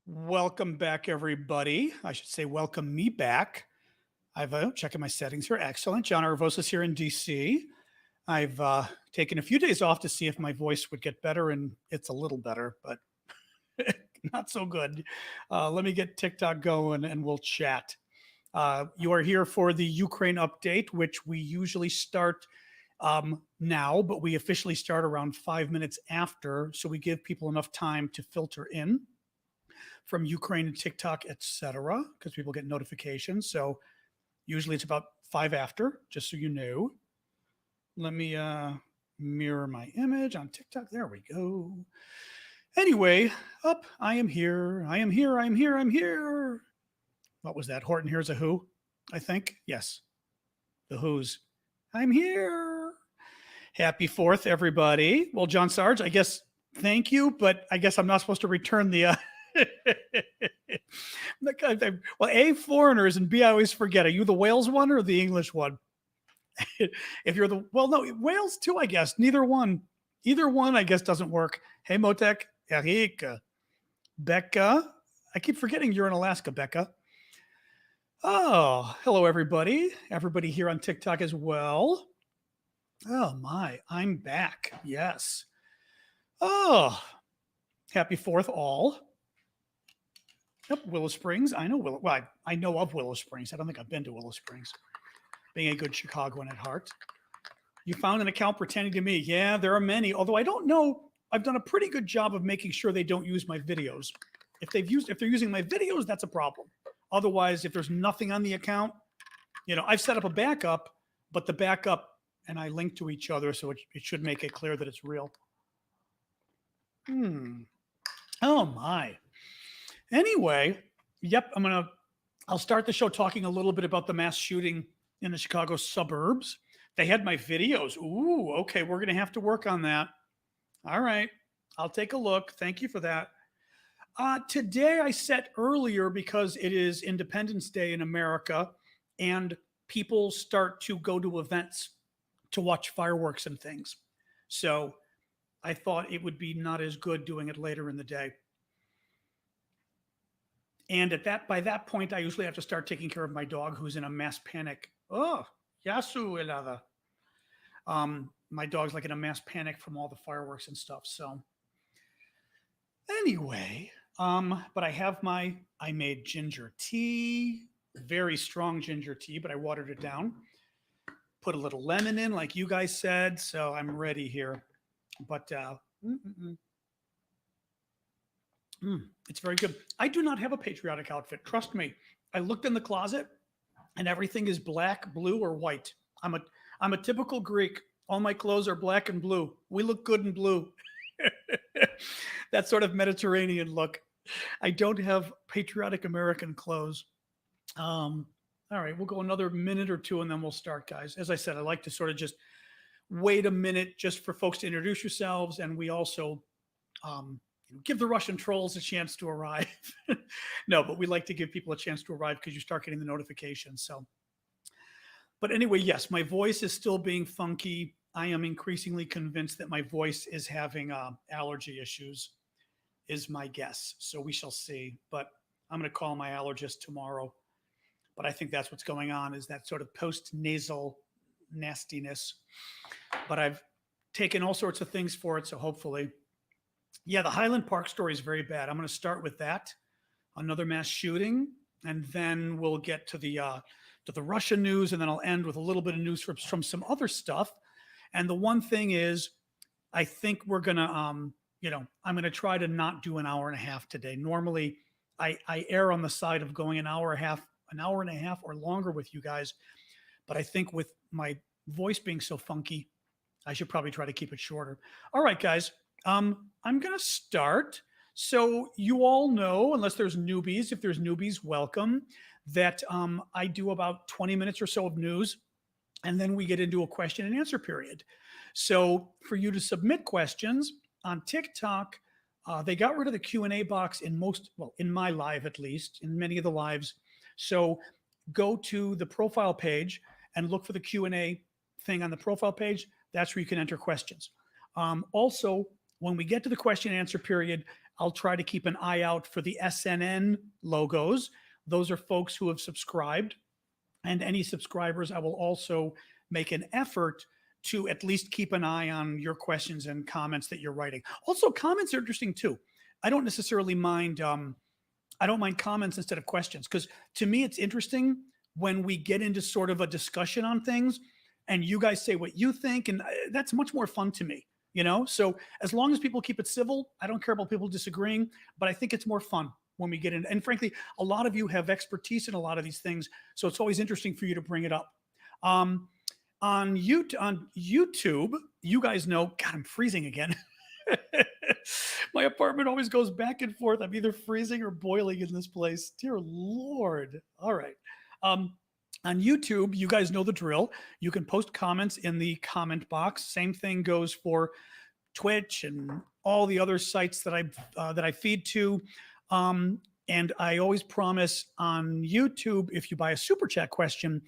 Welcome back, everybody. I should say, welcome me back. I've checking my settings here. Excellent. John Arvosis here in DC. I've taken a few days off to see if my voice would get better, and it's a little better, but not so good. Let me get TikTok going and we'll chat. You are here for the Ukraine update, which we usually start now, but we officially start around 5 minutes after. So we give people enough time to filter in from Ukraine and TikTok, etc., because people get notifications. So usually it's about five after, just so you know. Let me mirror my image on TikTok. There we go. Anyway, up. I am here. I am here. I am here. I'm here. What was that? Horton Hears a Who, I think. Yes, the Who's. I'm here. Happy 4th, everybody. Well, John Sarge, I guess thank you, but I guess I'm not supposed to return the well, A, foreigners, and B, I always forget. Are you the Wales one or the English one? If you're the, well, no, Wales too, I guess. Neither one. Either one, I guess, doesn't work. Hey, Motek, Eric, Becca. I keep forgetting you're in Alaska, Becca. Oh, hello, everybody. Everybody here on TikTok as well. Oh, my. I'm back. Yes. Oh, happy 4th, all. Yep, Willow Springs. I know Willow. Well, I know of Willow Springs. I don't think I've been to Willow Springs. Being a good Chicagoan at heart. You found an account pretending to me. Yeah, there are many. Although I don't know, I've done a pretty good job of making sure they don't use my videos. If they're using my videos, that's a problem. Otherwise, if there's nothing on the account, I've set up a backup, but the backup and I link to each other, so it should make it clear that it's real. Oh my. Anyway, yep, I'll start the show talking a little bit about the mass shooting in the Chicago suburbs. They had my videos. Ooh, okay, we're going to have to work on that. All right, I'll take a look. Thank you for that. Today I set earlier because it is Independence Day in America and people start to go to events to watch fireworks and things. So I thought it would be not as good doing it later in the day. And by that point, I usually have to start taking care of my dog who's in a mass panic. Oh, Yasu Elada. My dog's like in a mass panic from all the fireworks and stuff. So anyway, but I made ginger tea, very strong ginger tea, but I watered it down. Put a little lemon in, like you guys said. So I'm ready here. But it's very good. I do not have a patriotic outfit. Trust me. I looked in the closet and everything is black, blue, or white. I'm a typical Greek. All my clothes are black and blue. We look good in blue. That sort of Mediterranean look. I don't have patriotic American clothes. All right, we'll go another minute or two and then we'll start, guys. As I said, I like to sort of just wait a minute just for folks to introduce yourselves, and we also give the Russian trolls a chance to arrive. No, but we like to give people a chance to arrive because you start getting the notifications. So, but anyway, yes, my voice is still being funky. I am increasingly convinced that my voice is having allergy issues, is my guess. So we shall see. But I'm going to call my allergist tomorrow. But I think that's what's going on, is that sort of post-nasal nastiness. But I've taken all sorts of things for it, so hopefully. Yeah, the Highland Park story is very bad. I'm going to start with that, another mass shooting, and then we'll get to the Russian news, and then I'll end with a little bit of news from some other stuff. And the one thing is, I think we're gonna, I'm gonna try to not do an hour and a half today. Normally, I err on the side of going an hour and a half or longer with you guys, but I think with my voice being so funky, I should probably try to keep it shorter. All right, guys. I'm going to start. So you all know, unless there's newbies, if there's newbies, welcome, that I do about 20 minutes or so of news, and then we get into a question and answer period. So for you to submit questions on TikTok, they got rid of the Q&A box in my live at least, in many of the lives. So go to the profile page and look for the Q&A thing on the profile page. That's where you can enter questions. Also, when we get to the question and answer period, I'll try to keep an eye out for the SNN logos. Those are folks who have subscribed. And any subscribers, I will also make an effort to at least keep an eye on your questions and comments that you're writing. Also, comments are interesting too. I don't necessarily mind. I don't mind comments instead of questions because to me it's interesting when we get into sort of a discussion on things and you guys say what you think, and that's much more fun to me. So as long as people keep it civil, I don't care about people disagreeing, but I think it's more fun when we get in. And frankly, a lot of you have expertise in a lot of these things, so it's always interesting for you to bring it up. On YouTube, you guys know, God, I'm freezing again. My apartment always goes back and forth. I'm either freezing or boiling in this place. Dear Lord. All right. On YouTube, you guys know the drill. You can post comments in the comment box. Same thing goes for Twitch and all the other sites that I feed to. And I always promise on YouTube, if you buy a super chat question,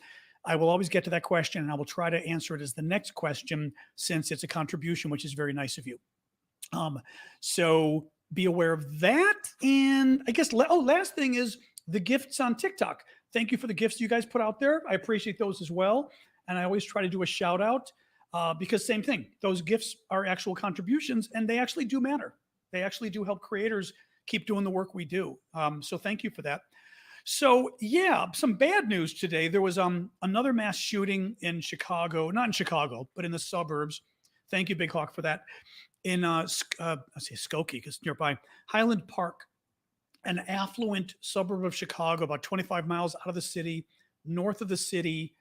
I will always get to that question and I will try to answer it as the next question since it's a contribution, which is very nice of you. So be aware of that. And I guess, last thing is the gifts on TikTok. Thank you for the gifts you guys put out there. I appreciate those as well. And I always try to do a shout out because same thing, those gifts are actual contributions and they actually do matter. They actually do help creators keep doing the work we do. So thank you for that. So yeah, some bad news today. There was another mass shooting in Chicago, not in Chicago, but in the suburbs. Thank you, Big Hawk, for that. In I say Skokie because nearby Highland Park, an affluent suburb of Chicago, about 25 miles out of the city, north of the city,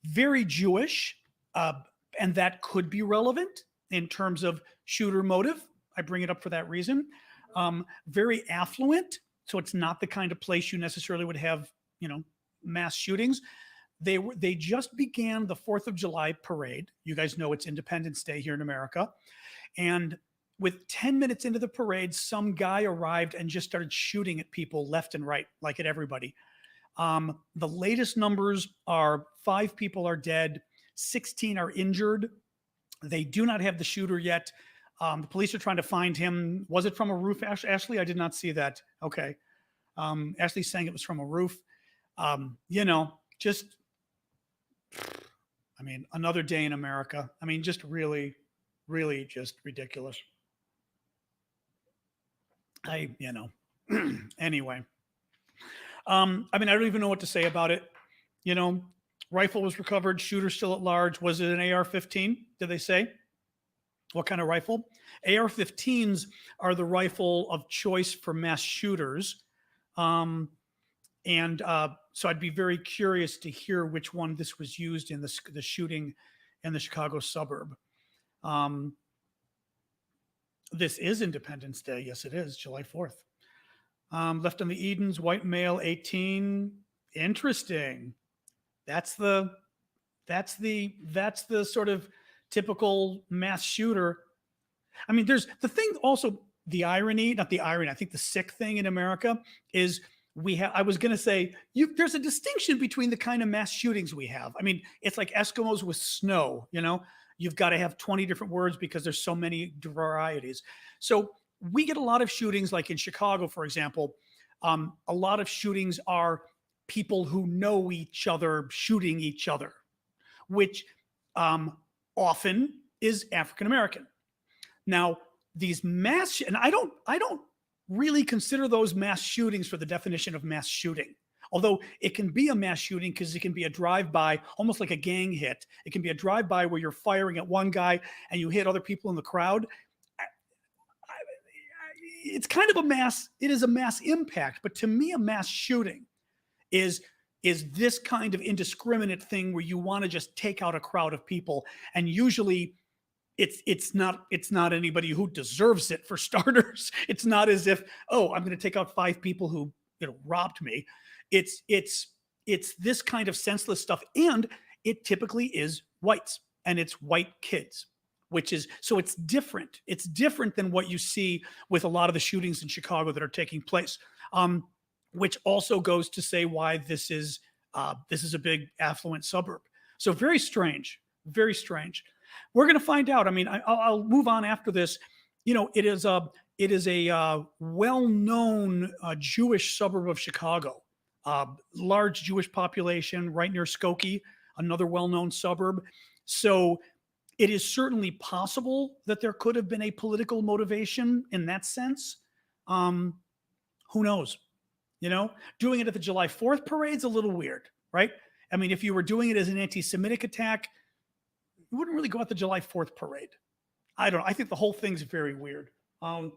very Jewish, and that could be relevant in terms of shooter motive. I bring it up for that reason. Very affluent, so it's not the kind of place you necessarily would have, mass shootings. They just began the 4th of July parade. You guys know it's Independence Day here in America. And with 10 minutes into the parade, some guy arrived and just started shooting at people left and right, like at everybody. The latest numbers are 5 people are dead, 16 are injured. They do not have the shooter yet. The police are trying to find him. Was it from a roof, Ashley? I did not see that. Okay. Ashley's saying it was from a roof. Another day in America. Just really, really just ridiculous. Anyway. I don't even know what to say about it. Rifle was recovered, shooter still at large. Was it an AR-15? Did they say? What kind of rifle? AR-15s are the rifle of choice for mass shooters. So I'd be very curious to hear which one this was used in the shooting in the Chicago suburb. This is Independence Day. Yes, it is, July 4th. Left on the Edens, white male, 18. Interesting. That's the sort of typical mass shooter. There's the thing also, I think the sick thing in America is I was going to say, there's a distinction between the kind of mass shootings we have. It's like Eskimos with snow, you've got to have 20 different words because there's so many varieties. So we get a lot of shootings, like in Chicago, for example. A lot of shootings are people who know each other shooting each other, which often is African American. Now, these and I don't really consider those mass shootings for the definition of mass shooting. Although it can be a mass shooting because it can be a drive-by, almost like a gang hit. It can be a drive-by where you're firing at one guy and you hit other people in the crowd. It's kind of it is a mass impact, but to me, a mass shooting is this kind of indiscriminate thing where you want to just take out a crowd of people. And usually it's not anybody who deserves it, for starters. It's not as if, I'm going to take out 5 people who robbed me. It's this kind of senseless stuff. And it typically is whites and it's white kids, so it's different. It's different than what you see with a lot of the shootings in Chicago that are taking place, which also goes to say why this is a big affluent suburb. So very strange, very strange. We're going to find out. I'll move on after this. It is It is a well-known Jewish suburb of Chicago. Large Jewish population right near Skokie, another well-known suburb. So it is certainly possible that there could have been a political motivation in that sense. Um, who knows? You know, doing it at the July 4th parade's a little weird, right? I mean, if you were doing it as an anti-Semitic attack, you wouldn't really go at the July 4th parade. I don't know. I think the whole thing's very weird. Um,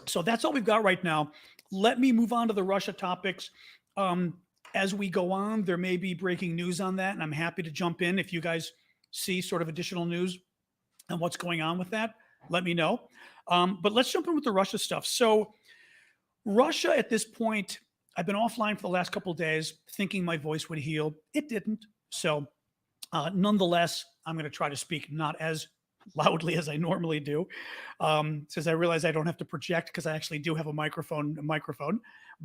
so that's all we've got right now. Let me move on to the Russia topics. Um, as we go on, there may be breaking news on that, and I'm happy to jump in if you guys see sort of additional news and what's going on with that. Let me know. But let's jump in with the Russia stuff. So Russia at this point, I've been offline for the last couple of days, thinking my voice would heal. It didn't. So nonetheless, I'm going to try to speak not as loudly as I normally do, since I realize I don't have to project because I actually do have a microphone.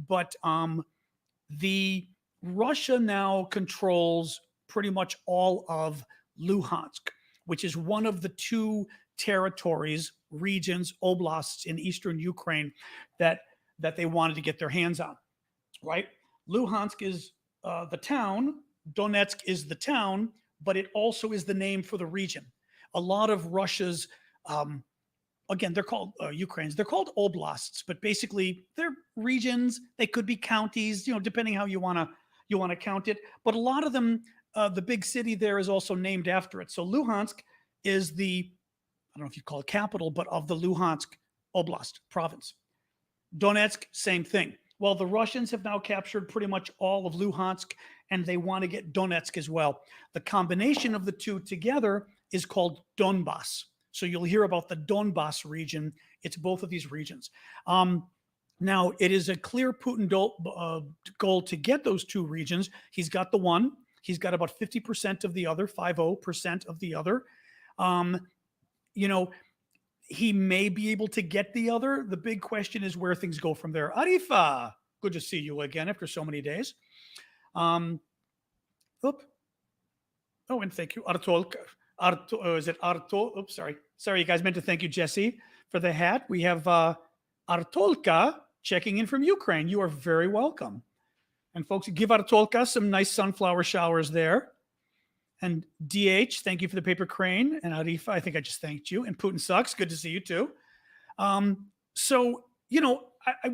But the Russia now controls pretty much all of Luhansk, which is one of the two territories, regions, oblasts in eastern Ukraine that they wanted to get their hands on. Right? Luhansk is the town. Donetsk is the town, but it also is the name for the region. A lot of Russia's, again, they're called Ukraine's. They're called oblasts, but basically they're regions. They could be counties, you know, depending how you want to count it. But a lot of them, the big city there is also named after it. So Luhansk is the, I don't know if you call it capital, but of the Luhansk Oblast province. Donetsk, same thing. Well, the Russians have now captured pretty much all of Luhansk, and they want to get Donetsk as well. The combination of the two together is called Donbas. So you'll hear about the Donbas region. It's both of these regions. Now, it is a clear Putin goal to get those two regions. He's got the one. He's got about 50% of the other, 50% of the other. You know, he may be able to get the other. The big question is where things go from there. Arifa, good to see you again after so many days. Oh, and thank you, Artolka. Is it Arto? Oops, sorry. Sorry, you guys meant to thank you, Jesse, for the hat. We have Artolka checking in from Ukraine. You are very welcome. And folks, give Artolka some nice sunflower showers there. And DH, thank you for the paper crane. And Arifa, I think I just thanked you. And Putin sucks. Good to see you too. So, you know, I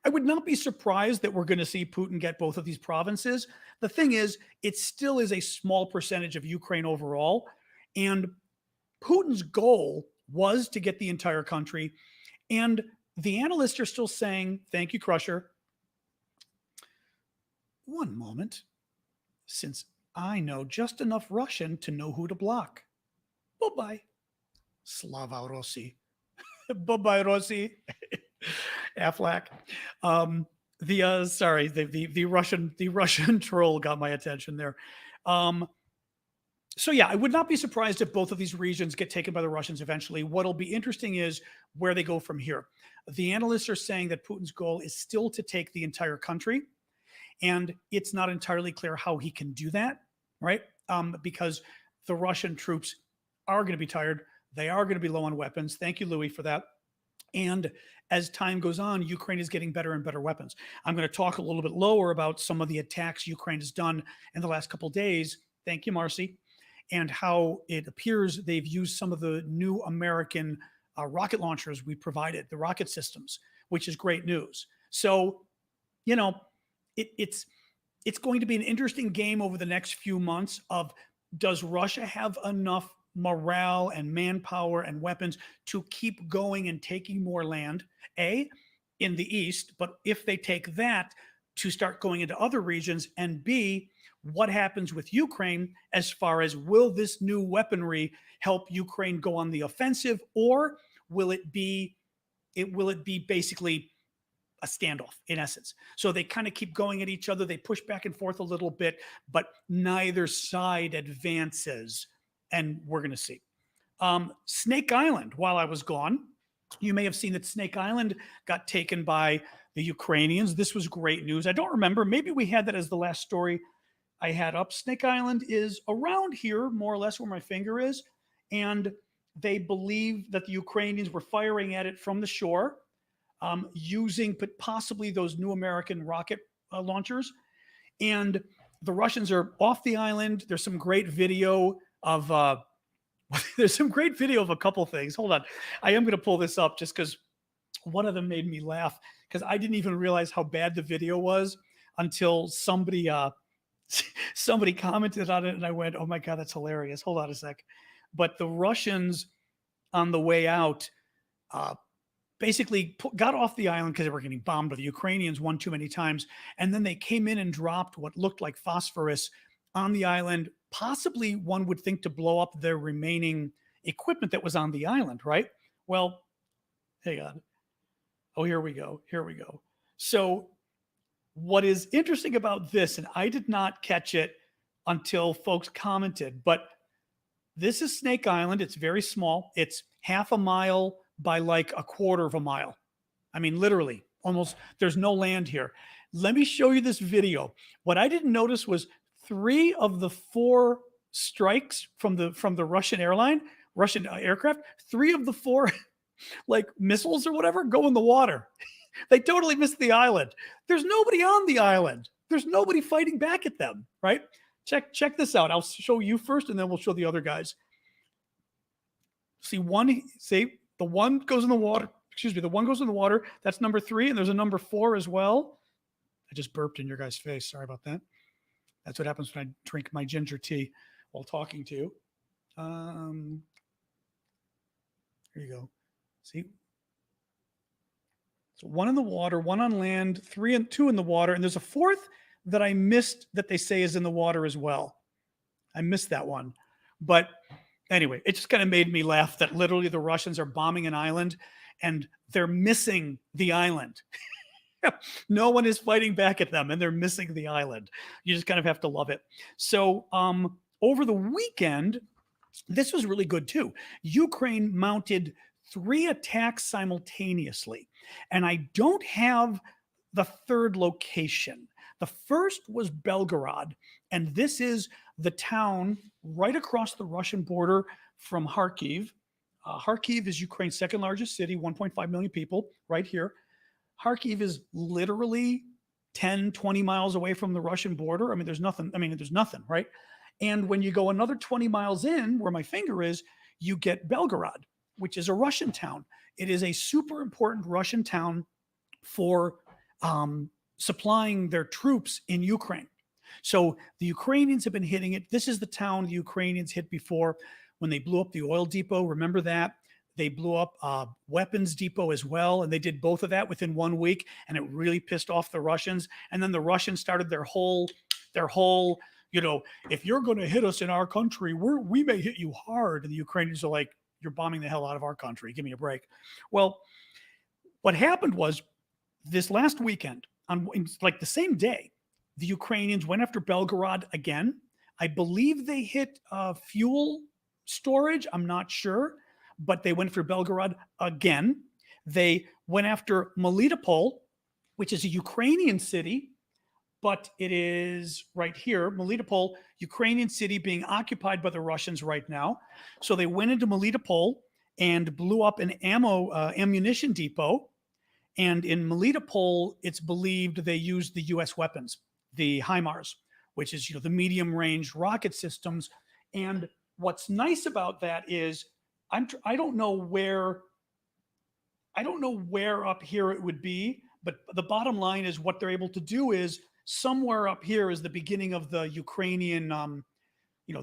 would not be surprised that we're going to see Putin get both of these provinces. The thing is, it still is a small percentage of Ukraine overall. And Putin's goal was to get the entire country. And the analysts are still saying, thank you, Crusher. One moment, since I know just enough Russian to know who to block. Bye-bye. Slava Rossi. Bye-bye, Rossi. Aflac. The Russian troll got my attention there. So yeah, I would not be surprised if both of these regions get taken by the Russians eventually. What'll be interesting is where they go from here. The analysts are saying that Putin's goal is still to take the entire country, and it's not entirely clear how he can do that, right? Because the Russian troops are going to be tired. They are going to be low on weapons. Thank you, Louis, for that. And as time goes on, Ukraine is getting better and better weapons. I'm going to talk a little bit lower about some of the attacks Ukraine has done in the last couple of days. Thank you, Marcy. And how it appears they've used some of the new American rocket launchers we provided, the rocket systems, which is great news. So, you know, it's going to be an interesting game over the next few months of, does Russia have enough morale and manpower and weapons to keep going and taking more land, A, in the east, but if they take that, to start going into other regions, and B, what happens with Ukraine as far as, will this new weaponry help Ukraine go on the offensive, or will it be basically a standoff in essence? So they kind of keep going at each other. They push back and forth a little bit, but neither side advances, and we're going to see. Snake Island, while I was gone, you may have seen that Snake Island got taken by the Ukrainians. This was great news. I don't remember. Maybe we had that as the last story I had up. Snake Island is around here, more or less where my finger is. And they believe that the Ukrainians were firing at it from the shore, using possibly those new American rocket launchers. And the Russians are off the island. There's some great video of there's some great video of a couple things. Hold on, I am going to pull this up just because one of them made me laugh because I didn't even realize how bad the video was until somebody commented on it, and I went, "Oh my god, that's hilarious!" Hold on a sec. But the Russians on the way out uh, basically got off the island because they were getting bombed by the Ukrainians one too many times. And then they came in and dropped what looked like phosphorus on the island, possibly one would think to blow up their remaining equipment that was on the island, right? Well, hang on. Oh, here we go. Here we go. So, what is interesting about this, and I did not catch it until folks commented, but this is Snake Island. It's very small. It's half a mile by like a quarter of a mile. I mean, literally, almost, there's no land here. Let me show you this video. What I didn't notice was 3 of the 4 strikes from the Russian aircraft, 3 of the 4 like missiles or whatever go in the water. They totally missed the island. There's nobody on the island. There's nobody fighting back at them, right? Check this out. I'll show you first, and then we'll show the other guys. See the one goes in the water. Excuse me, the one goes in the water. That's number 3, and there's a number 4 as well. I just burped in your guys' face. Sorry about that. That's what happens when I drink my ginger tea while talking to you. Here you go. See? So 1 in the water, 1 on land, 2 in the water, and there's a 4th that I missed that they say is in the water as well. I missed that one. But anyway, it just kind of made me laugh that literally the Russians are bombing an island and they're missing the island. No one is fighting back at them and they're missing the island. You just kind of have to love it. So over the weekend, this was really good too. Ukraine mounted 3 attacks simultaneously. And I don't have the 3rd location. The first was Belgorod, and this is the town right across the Russian border from Kharkiv. Kharkiv is Ukraine's 2nd largest city, 1.5 million people, right here. Kharkiv is literally 10, 20 miles away from the Russian border. I mean, there's nothing, right? And when you go another 20 miles in, where my finger is, you get Belgorod, which is a Russian town. It is a super important Russian town for supplying their troops in Ukraine. So the Ukrainians have been hitting it. This is the town the Ukrainians hit before when they blew up the oil depot. Remember that? They blew up a weapons depot as well, and they did both of that within 1 week, and it really pissed off the Russians. And then the Russians started their whole, if you're going to hit us in our country, we may hit you hard. And the Ukrainians are like, you're bombing the hell out of our country. Give me a break. Well, what happened was this last weekend, on like the same day, the Ukrainians went after Belgorod again. I believe they hit fuel storage. I'm not sure, but they went for Belgorod again. They went after Melitopol, which is a Ukrainian city, but it is right here, Melitopol, Ukrainian city being occupied by the Russians right now. So they went into Melitopol and blew up an ammunition depot. And in Melitopol, it's believed they used the U.S. weapons, the HIMARS, which is the medium-range rocket systems. And what's nice about that is I don't know where up here it would be, but the bottom line is what they're able to do is somewhere up here is the beginning of the Ukrainian, the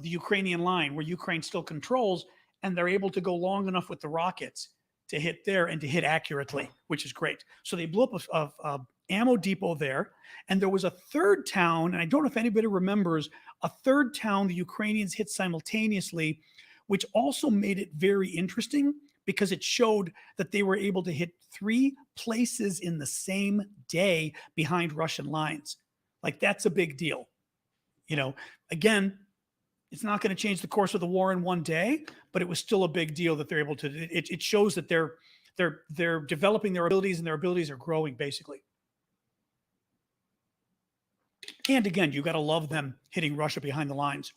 Ukrainian line where Ukraine still controls, and they're able to go long enough with the rockets to hit there and to hit accurately, which is great. So they blew up a ammo depot there, and there was a 3rd town, and I don't know if anybody remembers, a 3rd town the Ukrainians hit simultaneously, which also made it very interesting because it showed that they were able to hit 3 places in the same day behind Russian lines. Like, that's a big deal. Again, it's not going to change the course of the war in one day, but it was still a big deal that they're able to. It shows that they're developing their abilities, and their abilities are growing, basically. And again, you got to love them hitting Russia behind the lines.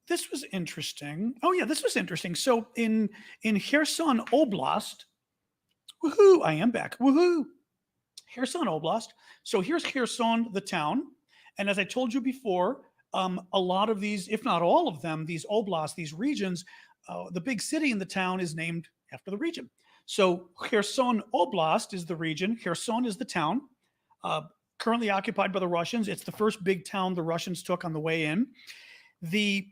this was interesting. Oh yeah, this was interesting. So in Kherson Oblast, woohoo! I am back. Woohoo! Kherson Oblast. So here's Kherson, the town, and as I told you before, a lot of these, if not all of them, these oblasts, these regions, the big city in the town is named after the region. So Kherson Oblast is the region. Kherson is the town. Uh, Currently occupied by the Russians. It's the first big town the Russians took on the way in. The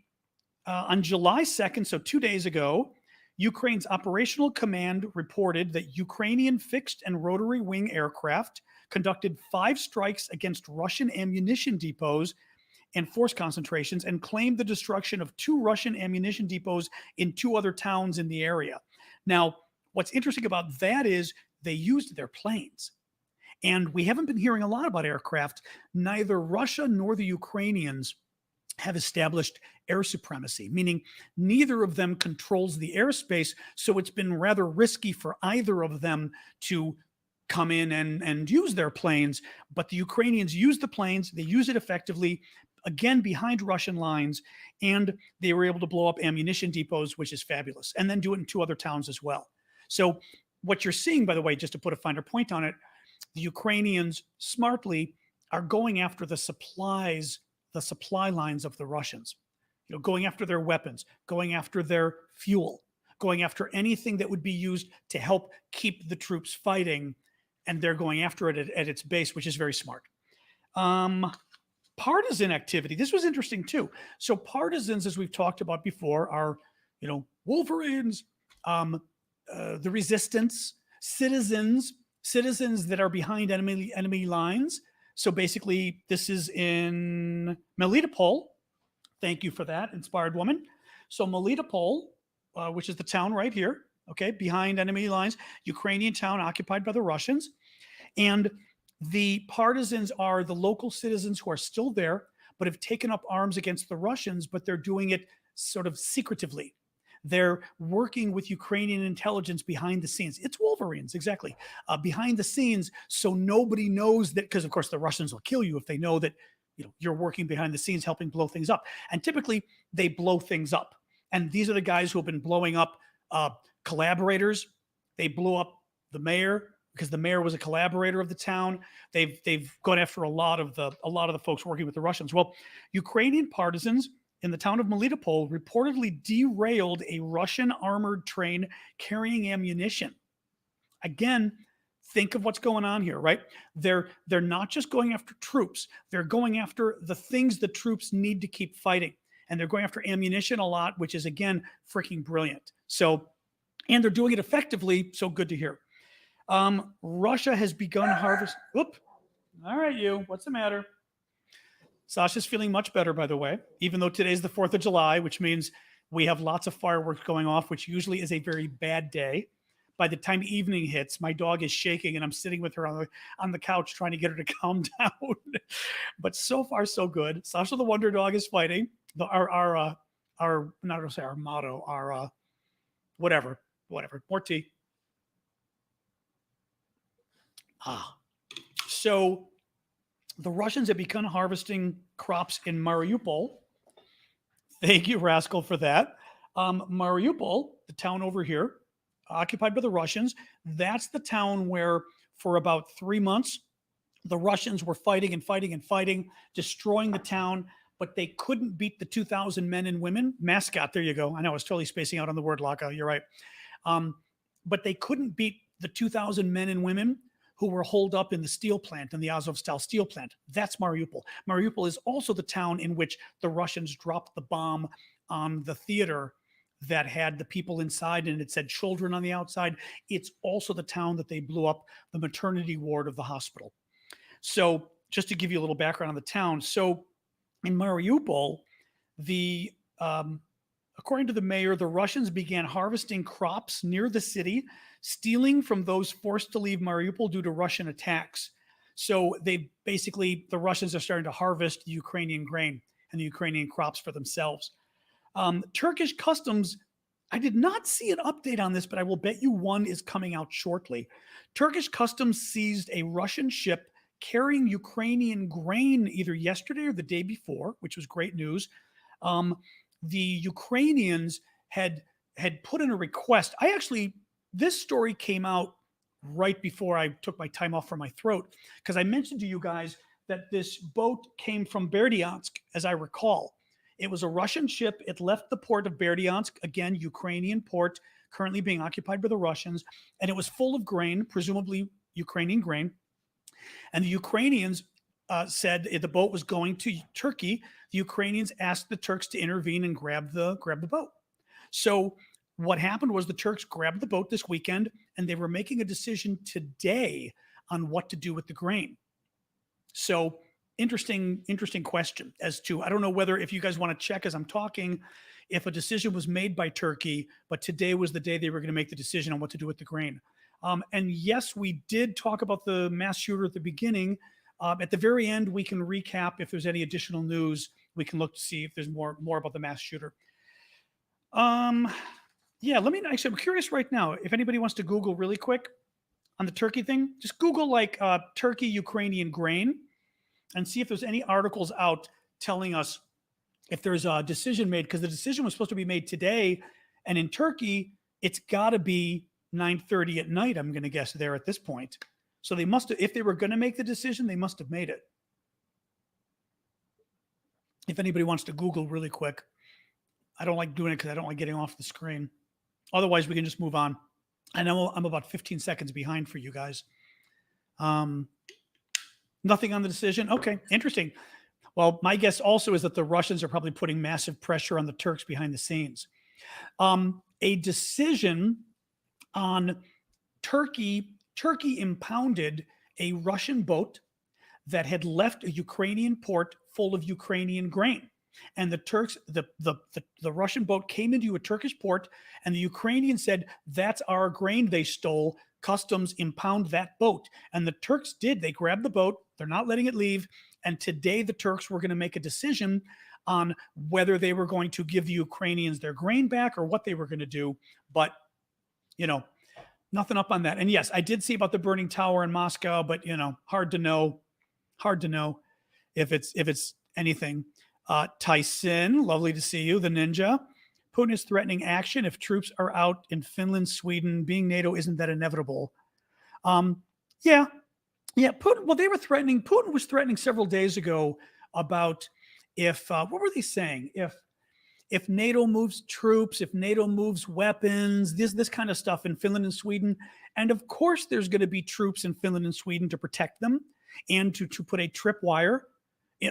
On July 2nd, so 2 days ago, Ukraine's operational command reported that Ukrainian fixed and rotary wing aircraft conducted 5 strikes against Russian ammunition depots and force concentrations and claimed the destruction of 2 Russian ammunition depots in 2 other towns in the area. Now, what's interesting about that is they used their planes. And we haven't been hearing a lot about aircraft. Neither Russia nor the Ukrainians have established air supremacy, meaning neither of them controls the airspace. So it's been rather risky for either of them to come in and use their planes. But the Ukrainians use the planes, they use it effectively, again, behind Russian lines, and they were able to blow up ammunition depots, which is fabulous, and then do it in 2 other towns as well. So what you're seeing, by the way, just to put a finer point on it, the Ukrainians smartly are going after the supplies, the supply lines of the Russians, going after their weapons, going after their fuel, going after anything that would be used to help keep the troops fighting. And they're going after it at its base, which is very smart. Partisan activity. This was interesting too. So partisans, as we've talked about before, are, Wolverines, the resistance, citizens that are behind enemy lines. So basically, this is in Melitopol. Thank you for that, inspired woman. So Melitopol, which is the town right here, okay, behind enemy lines, Ukrainian town occupied by the Russians. And the partisans are the local citizens who are still there, but have taken up arms against the Russians, but they're doing it sort of secretively. They're working with Ukrainian intelligence behind the scenes. It's Wolverines, exactly, behind the scenes, so nobody knows that, because of course the Russians will kill you if they know that you're working behind the scenes helping blow things up. And typically they blow things up. And these are the guys who have been blowing up collaborators. They blew up the mayor because the mayor was a collaborator of the town. They've gone after a lot of the folks working with the Russians. Well, Ukrainian partisans in the town of Melitopol reportedly derailed a Russian armored train carrying ammunition. Again, think of what's going on here, right? They're not just going after troops. They're going after the things the troops need to keep fighting. And they're going after ammunition a lot, which is, again, freaking brilliant. So, and they're doing it effectively, so good to hear. Russia has begun harvest. Whoop. All right, you. What's the matter? Sasha's feeling much better, by the way, even though today's the 4th of July, which means we have lots of fireworks going off, which usually is a very bad day. By the time evening hits, my dog is shaking and I'm sitting with her on the couch trying to get her to calm down. But so far, so good. Sasha the Wonder Dog is fighting. Our not to say our motto, our whatever. More tea. So the Russians have begun harvesting crops in Mariupol. Thank you, Rascal, for that. Mariupol, the town over here, occupied by the Russians, that's the town where for about 3 months, the Russians were fighting and fighting and fighting, destroying the town, but they couldn't beat the 2,000 men and women. Mascot, there you go. I know I was totally spacing out on the word, Laka. You're right. But they couldn't beat the 2,000 men and women who were holed up in the steel plant, in the Azovstal steel plant. That's Mariupol. Mariupol is also the town in which the Russians dropped the bomb on the theater that had the people inside and it said children on the outside. It's also the town that they blew up the maternity ward of the hospital. So just to give you a little background on the town. So in Mariupol, according to the mayor, the Russians began harvesting crops near the city, stealing from those forced to leave Mariupol due to Russian attacks. So the Russians are starting to harvest the Ukrainian grain and the Ukrainian crops for themselves. Turkish customs, I did not see an update on this, but I will bet you one is coming out shortly. Turkish customs seized a Russian ship carrying Ukrainian grain either yesterday or the day before, which was great news. the Ukrainians had put in a request. This story came out right before I took my time off from my throat, because I mentioned to you guys that this boat came from Berdyansk, as I recall. It was a Russian ship. It left the port of Berdyansk, again, Ukrainian port, currently being occupied by the Russians, and it was full of grain, presumably Ukrainian grain. And the Ukrainians said the boat was going to Turkey. The Ukrainians asked the Turks to intervene and grab the boat. So what happened was the Turks grabbed the boat this weekend, and they were making a decision today on what to do with the grain. So interesting question as to, I don't know whether, if you guys want to check as I'm talking, if a decision was made by Turkey, but today was the day they were going to make the decision on what to do with the grain. And yes, we did talk about the mass shooter at the beginning. At the very end, we can recap if there's any additional news. We can look to see if there's more about the mass shooter. Yeah, I'm curious right now if anybody wants to Google really quick on the Turkey thing. Just Google like Turkey Ukrainian grain and see if there's any articles out telling us if there's a decision made, because the decision was supposed to be made today, and in Turkey it's got to be 9:30 at night, I'm going to guess, there at this point. So they must have, if they were going to make the decision, they must have made it. If anybody wants to Google really quick. I don't like doing it because I don't like getting off the screen. Otherwise, we can just move on. I know I'm about 15 seconds behind for you guys. Nothing on the decision. Okay, interesting. Well, my guess also is that the Russians are probably putting massive pressure on the Turks behind the scenes. A decision on Turkey impounded a Russian boat that had left a Ukrainian port full of Ukrainian grain. And the Turks, the Russian boat came into a Turkish port, and the Ukrainians said, that's our grain they stole. Customs impound that boat. And the Turks did. They grabbed the boat. They're not letting it leave. And today the Turks were going to make a decision on whether they were going to give the Ukrainians their grain back or what they were going to do. But, nothing up on that. And yes, I did see about the burning tower in Moscow, but, hard to know if it's anything. Tyson, lovely to see you. The Ninja. Putin is threatening action if troops are out in Finland, Sweden. Being NATO, isn't that inevitable? Yeah. Putin. Well, Putin was threatening several days ago about if what were they saying? If NATO moves troops, if NATO moves weapons, this kind of stuff in Finland and Sweden. And of course, there's going to be troops in Finland and Sweden to protect them and to put a tripwire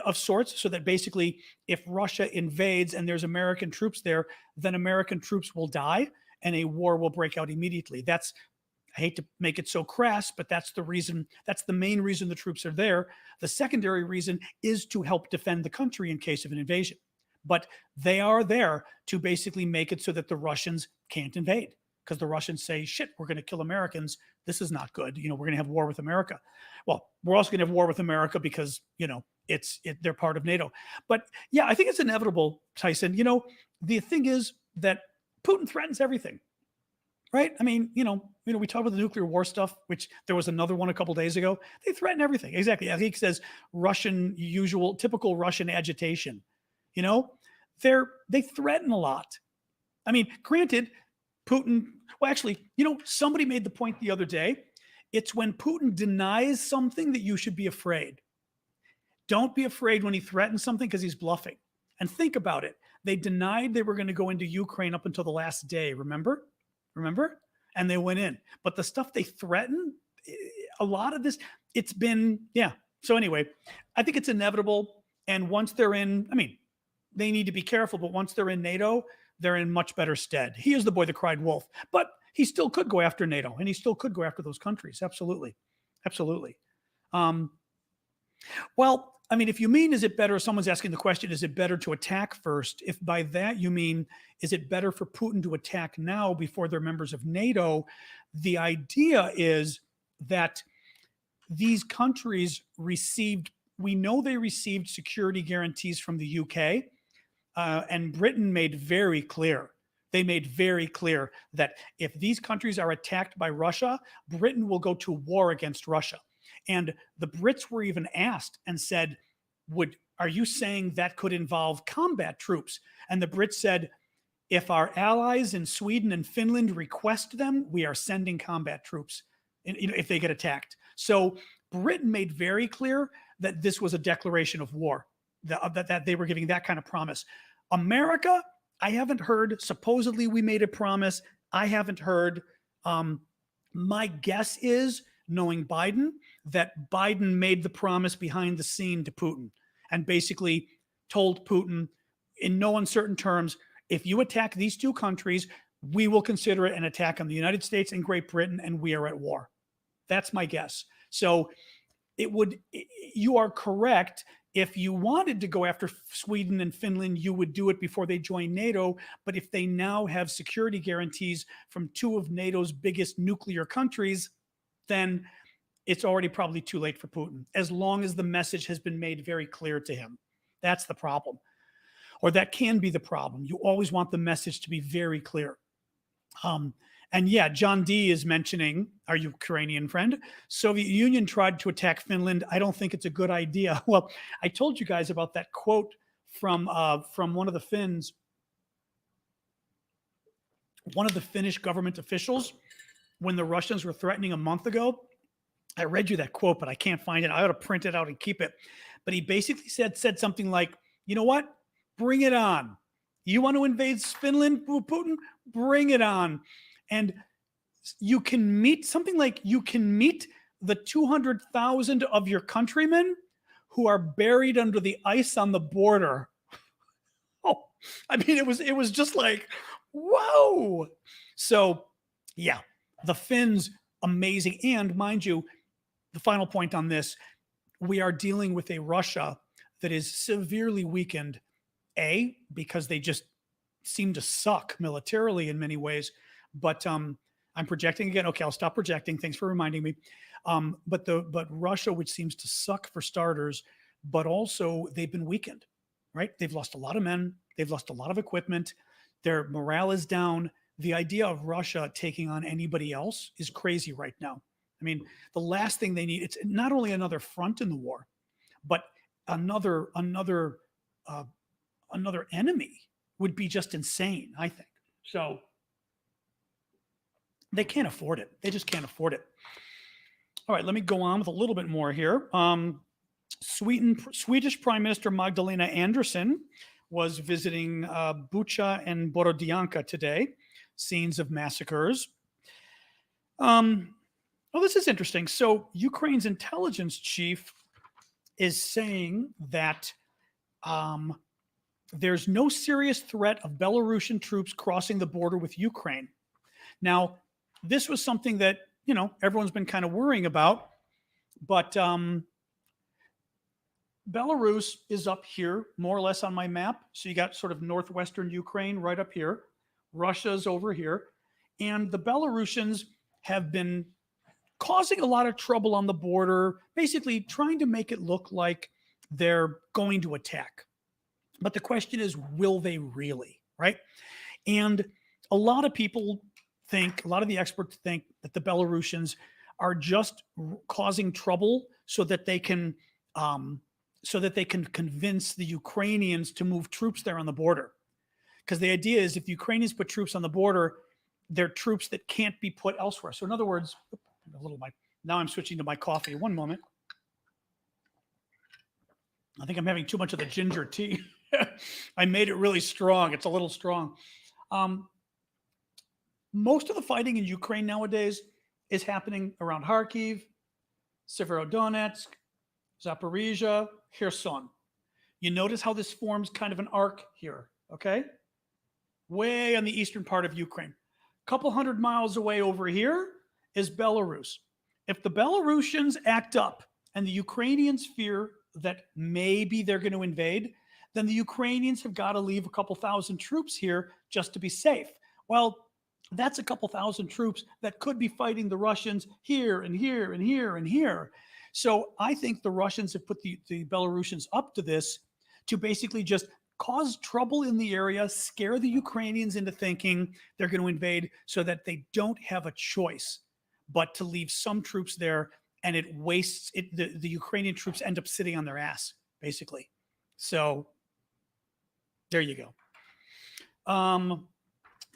of sorts, so that basically if Russia invades and there's American troops there, then American troops will die and a war will break out immediately. I hate to make it so crass, but that's the reason. That's the main reason the troops are there. The secondary reason is to help defend the country in case of an invasion. But they are there to basically make it so that the Russians can't invade, because the Russians say, shit, we're going to kill Americans. This is not good. We're going to have war with America. Well, we're also going to have war with America because, they're part of NATO. But yeah, I think it's inevitable, Tyson. The thing is that Putin threatens everything, right? I mean, we talk about the nuclear war stuff, which there was another one a couple days ago. They threaten everything. Exactly. I think it says typical Russian agitation. They threaten a lot. I mean, granted, Putin, well, actually, somebody made the point the other day. It's when Putin denies something that you should be afraid. Don't be afraid when he threatens something, because he's bluffing. And think about it. They denied they were going to go into Ukraine up until the last day. Remember? And they went in. But the stuff they threatened, a lot of this, it's been, yeah. So anyway, I think it's inevitable. And once they're in, they need to be careful, but once they're in NATO, they're in much better stead. He is the boy that cried wolf, but he still could go after NATO, and he still could go after those countries. Absolutely. Well, if you mean, is it better, someone's asking the question, is it better to attack first? If by that you mean, is it better for Putin to attack now before they're members of NATO? The idea is that these countries we know they received security guarantees from the UK, and Britain made very clear. They made very clear that if these countries are attacked by Russia, Britain will go to war against Russia. And the Brits were even asked and said, would are you saying that could involve combat troops? And the Brits said, if our allies in Sweden and Finland request them, we are sending combat troops, if they get attacked. So Britain made very clear that this was a declaration of war, that they were giving that kind of promise. America, I haven't heard. Supposedly we made a promise. I haven't heard. My guess is, knowing Biden, that Biden made the promise behind the scene to Putin and basically told Putin in no uncertain terms, if you attack these two countries, we will consider it an attack on the United States and Great Britain, and we are at war. That's my guess. So you are correct. If you wanted to go after Sweden and Finland, you would do it before they join NATO. But if they now have security guarantees from two of NATO's biggest nuclear countries, then it's already probably too late for Putin, as long as the message has been made very clear to him. That's the problem. Or that can be the problem. You always want the message to be very clear. And yeah, John D is mentioning, our Ukrainian friend, Soviet Union tried to attack Finland. I don't think it's a good idea. Well, I told you guys about that quote from one of the Finns, one of the Finnish government officials, when the Russians were threatening a month ago. I read you that quote, but I can't find it. I ought to print it out and keep it. But he basically said something like, you know what? Bring it on. You want to invade Finland, Putin? Bring it on. And you can meet the 200,000 of your countrymen who are buried under the ice on the border. Oh, I mean, it was just like, whoa. So yeah, the Finns, amazing. And mind you, the final point on this, we are dealing with a Russia that is severely weakened, because they just seem to suck militarily in many ways. But I'm projecting again. Okay, I'll stop projecting. Thanks for reminding me. But Russia, which seems to suck for starters, but also they've been weakened, right? They've lost a lot of men. They've lost a lot of equipment. Their morale is down. The idea of Russia taking on anybody else is crazy right now. I mean, the last thing they need, it's not only another front in the war, but another enemy would be just insane, I think. So they can't afford it. They just can't afford it. All right, let me go on with a little bit more here. Swedish Prime Minister Magdalena Andersson was visiting Bucha and Borodyanka today, scenes of massacres. Well, this is interesting. So Ukraine's intelligence chief is saying that there's no serious threat of Belarusian troops crossing the border with Ukraine. Now, this was something that, everyone's been kind of worrying about, but Belarus is up here, more or less on my map. So you got sort of northwestern Ukraine right up here. Russia's over here. And the Belarusians have been causing a lot of trouble on the border, basically trying to make it look like they're going to attack. But the question is, will they really, right? And a lot of people think, a lot of the experts think that the Belarusians are just causing trouble so that they can convince the Ukrainians to move troops there on the border. Because the idea is, if the Ukrainians put troops on the border, they're troops that can't be put elsewhere. So in other words, now I'm switching to my coffee. One moment. I think I'm having too much of the ginger tea. I made it really strong. It's a little strong. Most of the fighting in Ukraine nowadays is happening around Kharkiv, Severodonetsk, Zaporizhia, Kherson. You notice how this forms kind of an arc here, okay? Way on the eastern part of Ukraine. A couple hundred miles away over here is Belarus. If the Belarusians act up and the Ukrainians fear that maybe they're going to invade, then the Ukrainians have got to leave a couple thousand troops here just to be safe. Well, that's a couple thousand troops that could be fighting the Russians here and here and here and here. So I think the Russians have put the Belarusians up to this to basically just cause trouble in the area, scare the Ukrainians into thinking they're going to invade so that they don't have a choice but to leave some troops there, and it wastes it. The Ukrainian troops end up sitting on their ass, basically. So there you go.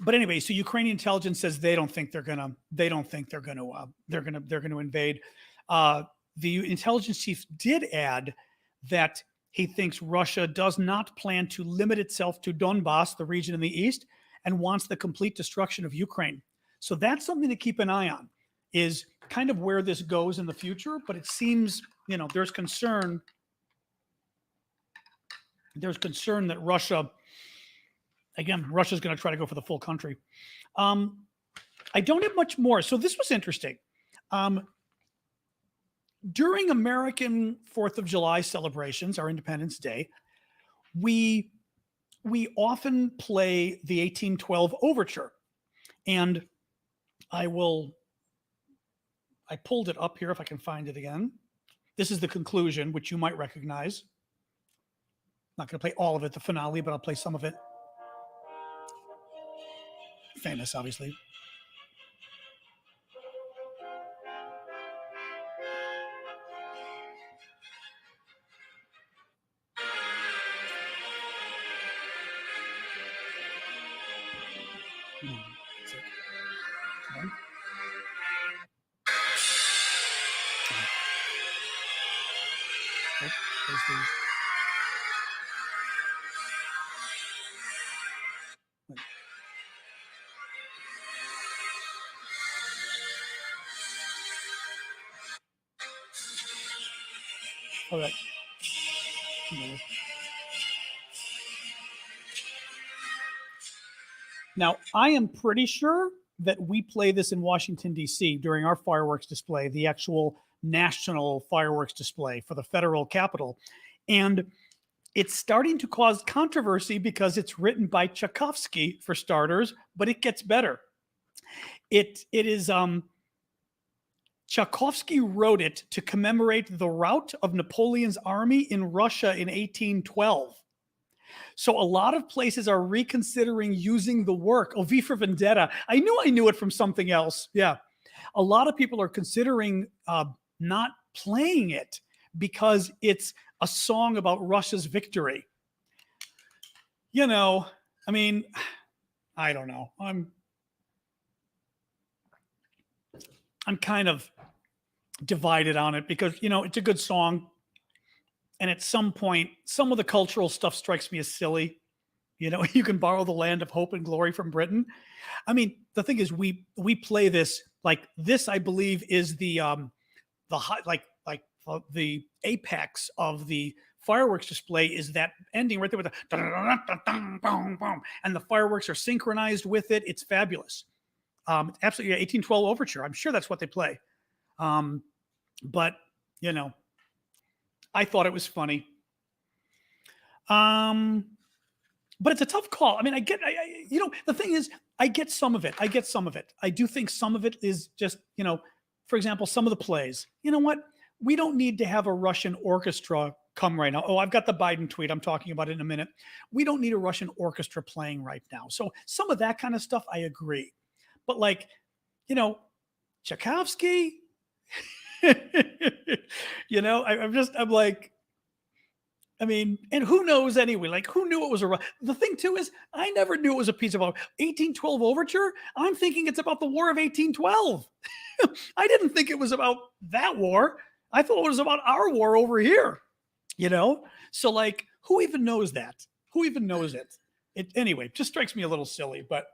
But anyway, so Ukrainian intelligence says they don't think they're gonna invade. The intelligence chief did add that he thinks Russia does not plan to limit itself to Donbass, the region in the east, and wants the complete destruction of Ukraine. So that's something to keep an eye on, is kind of where this goes in the future. But it seems, there's concern. There's concern that Russia's going to try to go for the full country. I don't have much more. So this was interesting. During American 4th of July celebrations, our Independence Day, we often play the 1812 Overture. And I pulled it up here if I can find it again. This is the conclusion, which you might recognize. I'm not going to play all of it, the finale, but I'll play some of it. Famous, obviously. All right. Now, I am pretty sure that we play this in Washington, D.C. during our fireworks display, the actual national fireworks display for the federal Capitol. And it's starting to cause controversy because it's written by Tchaikovsky, for starters, but it gets better. It is Tchaikovsky wrote it to commemorate the rout of Napoleon's army in Russia in 1812. So a lot of places are reconsidering using the work. Oh, V for Vendetta. I knew it from something else. Yeah. A lot of people are considering not playing it because it's a song about Russia's victory. I mean, I don't know. I'm kind of divided on it because, it's a good song. And at some point, some of the cultural stuff strikes me as silly. You can borrow the land of hope and glory from Britain. I mean, the thing is, we play this like this. I believe is the the apex of the fireworks display is that ending right there with the and the fireworks are synchronized with it. It's fabulous. It's absolutely 1812 Overture. I'm sure that's what they play. But I thought it was funny. But it's a tough call. I mean, the thing is, I get some of it. I do think some of it is just, for example, some of the plays. You know what? We don't need to have a Russian orchestra come right now. Oh, I've got the Biden tweet. I'm talking about it in a minute. We don't need a Russian orchestra playing right now. So some of that kind of stuff, I agree. But Tchaikovsky, I'm like, I mean, and who knows anyway? Like, who knew it was the thing too is I never knew it was a piece about 1812 Overture. I'm thinking it's about the War of 1812. I didn't think it was about that war. I thought it was about our war over here, So like, who even knows that? Who even knows it? Anyway, just strikes me a little silly, but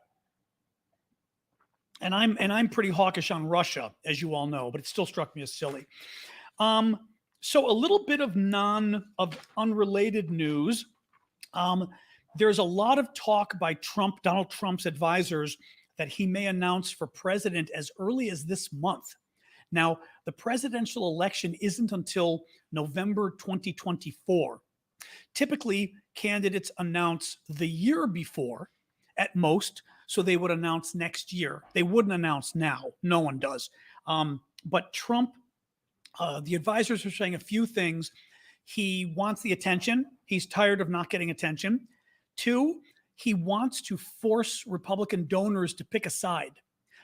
and I'm pretty hawkish on Russia, as you all know, but it still struck me as silly. So a little bit of unrelated news. There's a lot of talk by Donald Trump's advisors, that he may announce for president as early as this month. Now, the presidential election isn't until November 2024. Typically, candidates announce the year before at most, so they would announce next year. They wouldn't announce now. No one does. But Trump, the advisors are saying a few things. He wants the attention. He's tired of not getting attention. 2, he wants to force Republican donors to pick a side,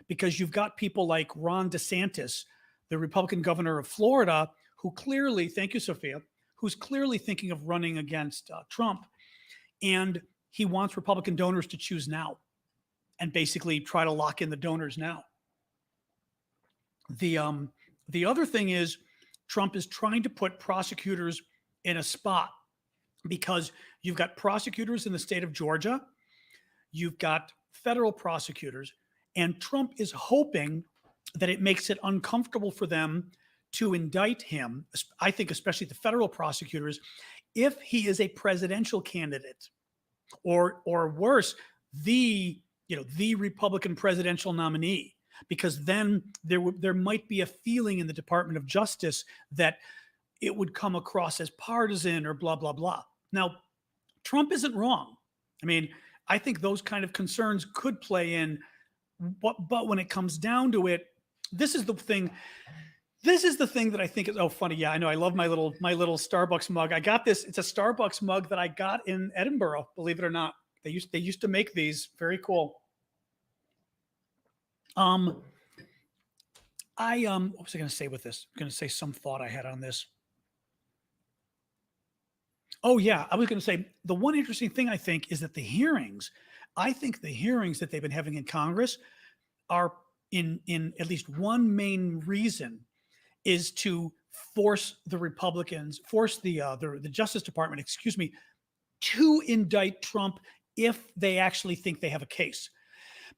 because you've got people like Ron DeSantis, the Republican governor of Florida, who clearly, thank you, Sophia, who's clearly thinking of running against Trump, and he wants Republican donors to choose now and basically try to lock in the donors now. The other thing is Trump is trying to put prosecutors in a spot because you've got prosecutors in the state of Georgia, you've got federal prosecutors, and Trump is hoping that it makes it uncomfortable for them to indict him. I think especially the federal prosecutors, if he is a presidential candidate, or worse, the Republican presidential nominee, because then there might be a feeling in the Department of Justice that it would come across as partisan or blah blah blah. Now, Trump isn't wrong. I mean, I think those kind of concerns could play in, but when it comes down to it, this is the thing. This is the thing that I think is funny. Yeah, I know. I love my little Starbucks mug. I got this. It's a Starbucks mug that I got in Edinburgh. Believe it or not, they used to make these. Very cool. What was I going to say with this? I'm going to say some thought I had on this. Oh yeah, I was going to say the one interesting thing I think is that I think the hearings that they've been having in Congress are in at least one main reason is to force the Justice Department, excuse me, to indict Trump if they actually think they have a case.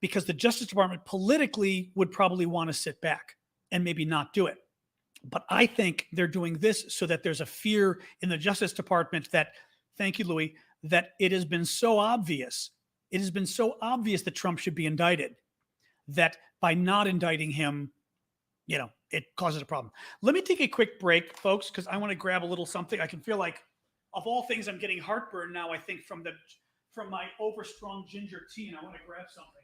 Because the Justice Department politically would probably want to sit back and maybe not do it. But I think they're doing this so that there's a fear in the Justice Department that, thank you, Louis, that it has been so obvious. It has been so obvious that Trump should be indicted that by not indicting him, it causes a problem. Let me take a quick break, folks, because I want to grab a little something. I can feel like, of all things, I'm getting heartburn now, I think, from my overstrong ginger tea, and I want to grab something.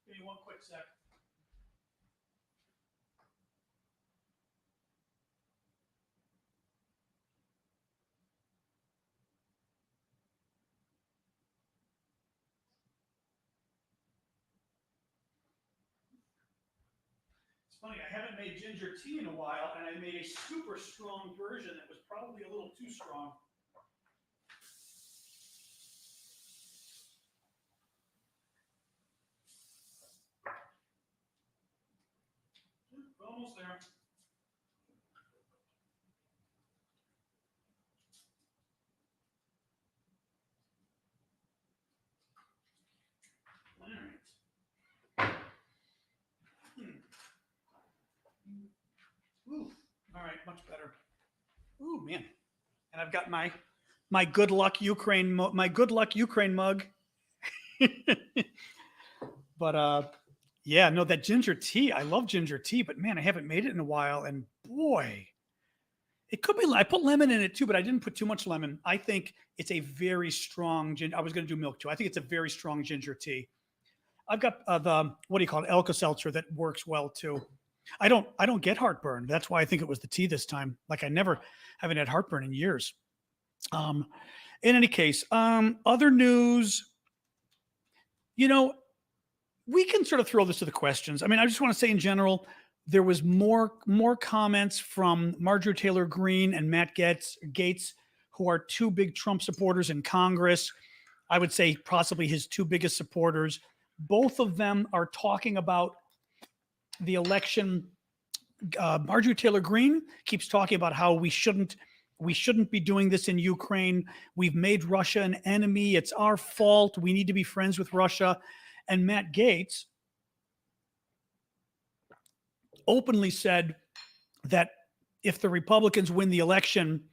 Give me one quick sec. It's funny, I haven't made ginger tea in a while, and I made a super strong version that was probably a little too strong. We're almost there. All right. Ooh, all right, much better. Ooh, man. And I've got my good luck Ukraine mug. But yeah, no, that ginger tea. I love ginger tea, but man, I haven't made it in a while. And boy, it could be. I put lemon in it too, but I didn't put too much lemon. I think it's a very strong ginger. I was going to do milk too. I think it's a very strong ginger tea. I've got the what do you call it, Alka-Seltzer, that works well too. I don't get heartburn. That's why I think it was the tea this time. Like I never haven't had heartburn in years. In any case, other news. We can sort of throw this to the questions. I mean, I just want to say in general, there was more comments from Marjorie Taylor Greene and Matt Gaetz, who are two big Trump supporters in Congress. I would say possibly his two biggest supporters. Both of them are talking about the election. Marjorie Taylor Greene keeps talking about how we shouldn't be doing this in Ukraine. We've made Russia an enemy. It's our fault. We need to be friends with Russia. And Matt Gaetz openly said that if the Republicans win the election,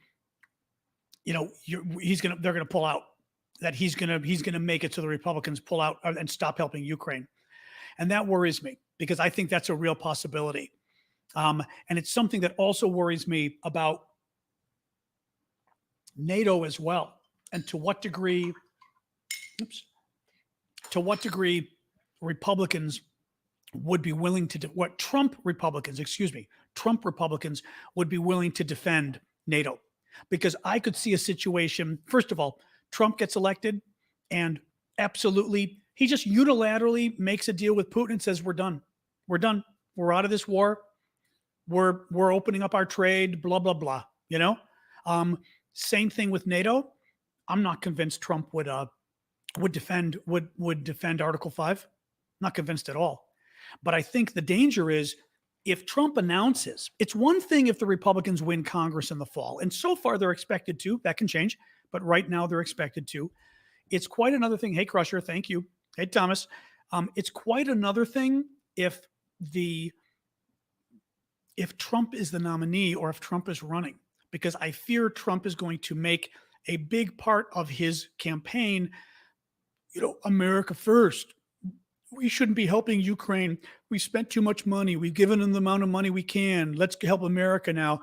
they're going to pull out. That he's going to make it so the Republicans pull out and stop helping Ukraine. And that worries me because I think that's a real possibility. And it's something that also worries me about NATO as well. And to what degree Republicans would be willing to Trump Republicans would be willing to defend NATO. Because I could see a situation, first of all, Trump gets elected and absolutely he just unilaterally makes a deal with Putin and says, we're done. We're out of this war. We're opening up our trade, blah, blah, blah. Same thing with NATO. I'm not convinced Trump would defend Article 5. Not convinced at all. But I think the danger is if Trump announces, it's one thing if the Republicans win Congress in the fall, and so far they're expected to. That can change, but right now they're expected to. It's quite another thing. Hey, Crusher, thank you. Hey, Thomas. It's quite another thing if Trump is the nominee or if Trump is running, because I fear Trump is going to make a big part of his campaign, America first. We shouldn't be helping Ukraine. We spent too much money. We've given them the amount of money we can. Let's help America now.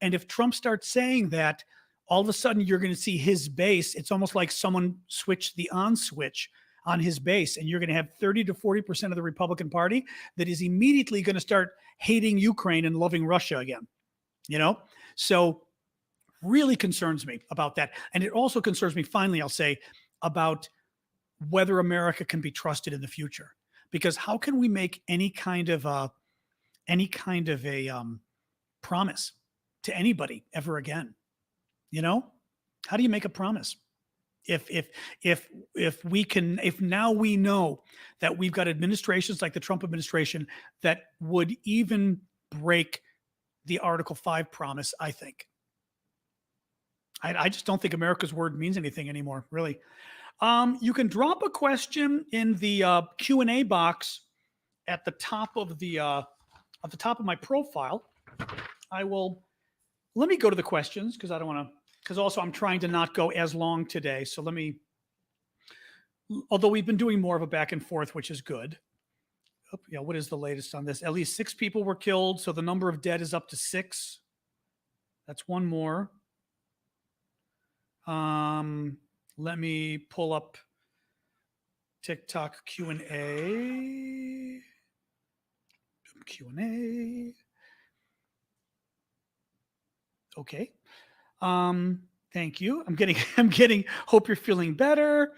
And if Trump starts saying that, all of a sudden you're going to see his base. It's almost like someone switched the on switch on his base, and you're going to have 30 to 40% of the Republican Party that is immediately going to start hating Ukraine and loving Russia again. So really concerns me about that. And it also concerns me, finally, I'll say, about whether America can be trusted in the future. Because how can we make any kind of a promise to anybody ever again? How do you make a promise? If now we know that we've got administrations like the Trump administration that would even break the Article 5 promise, I think. I just don't think America's word means anything anymore, really. You can drop a question in the Q&A box at the top of my profile. Let me go to the questions because I don't want to. Because also I'm trying to not go as long today. So although we've been doing more of a back and forth, which is good. What is the latest on this? At least 6 people were killed. So the number of dead is up to 6. That's one more. Let me pull up TikTok Q&A. Okay. Thank you. I'm getting, hope you're feeling better.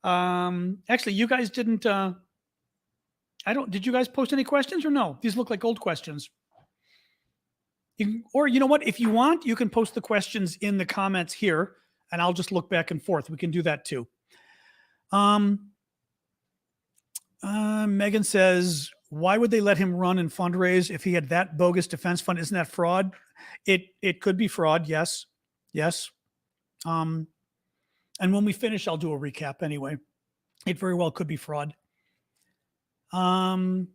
Actually, you guys didn't, did you guys post any questions or no? These look like old questions. Or you know what? If you want, you can post the questions in the comments here and I'll just look back and forth. We can do that too. Megan says, why would they let him run and fundraise if he had that bogus defense fund? Isn't that fraud? It could be fraud. Yes. And when we finish, I'll do a recap anyway. It very well could be fraud. I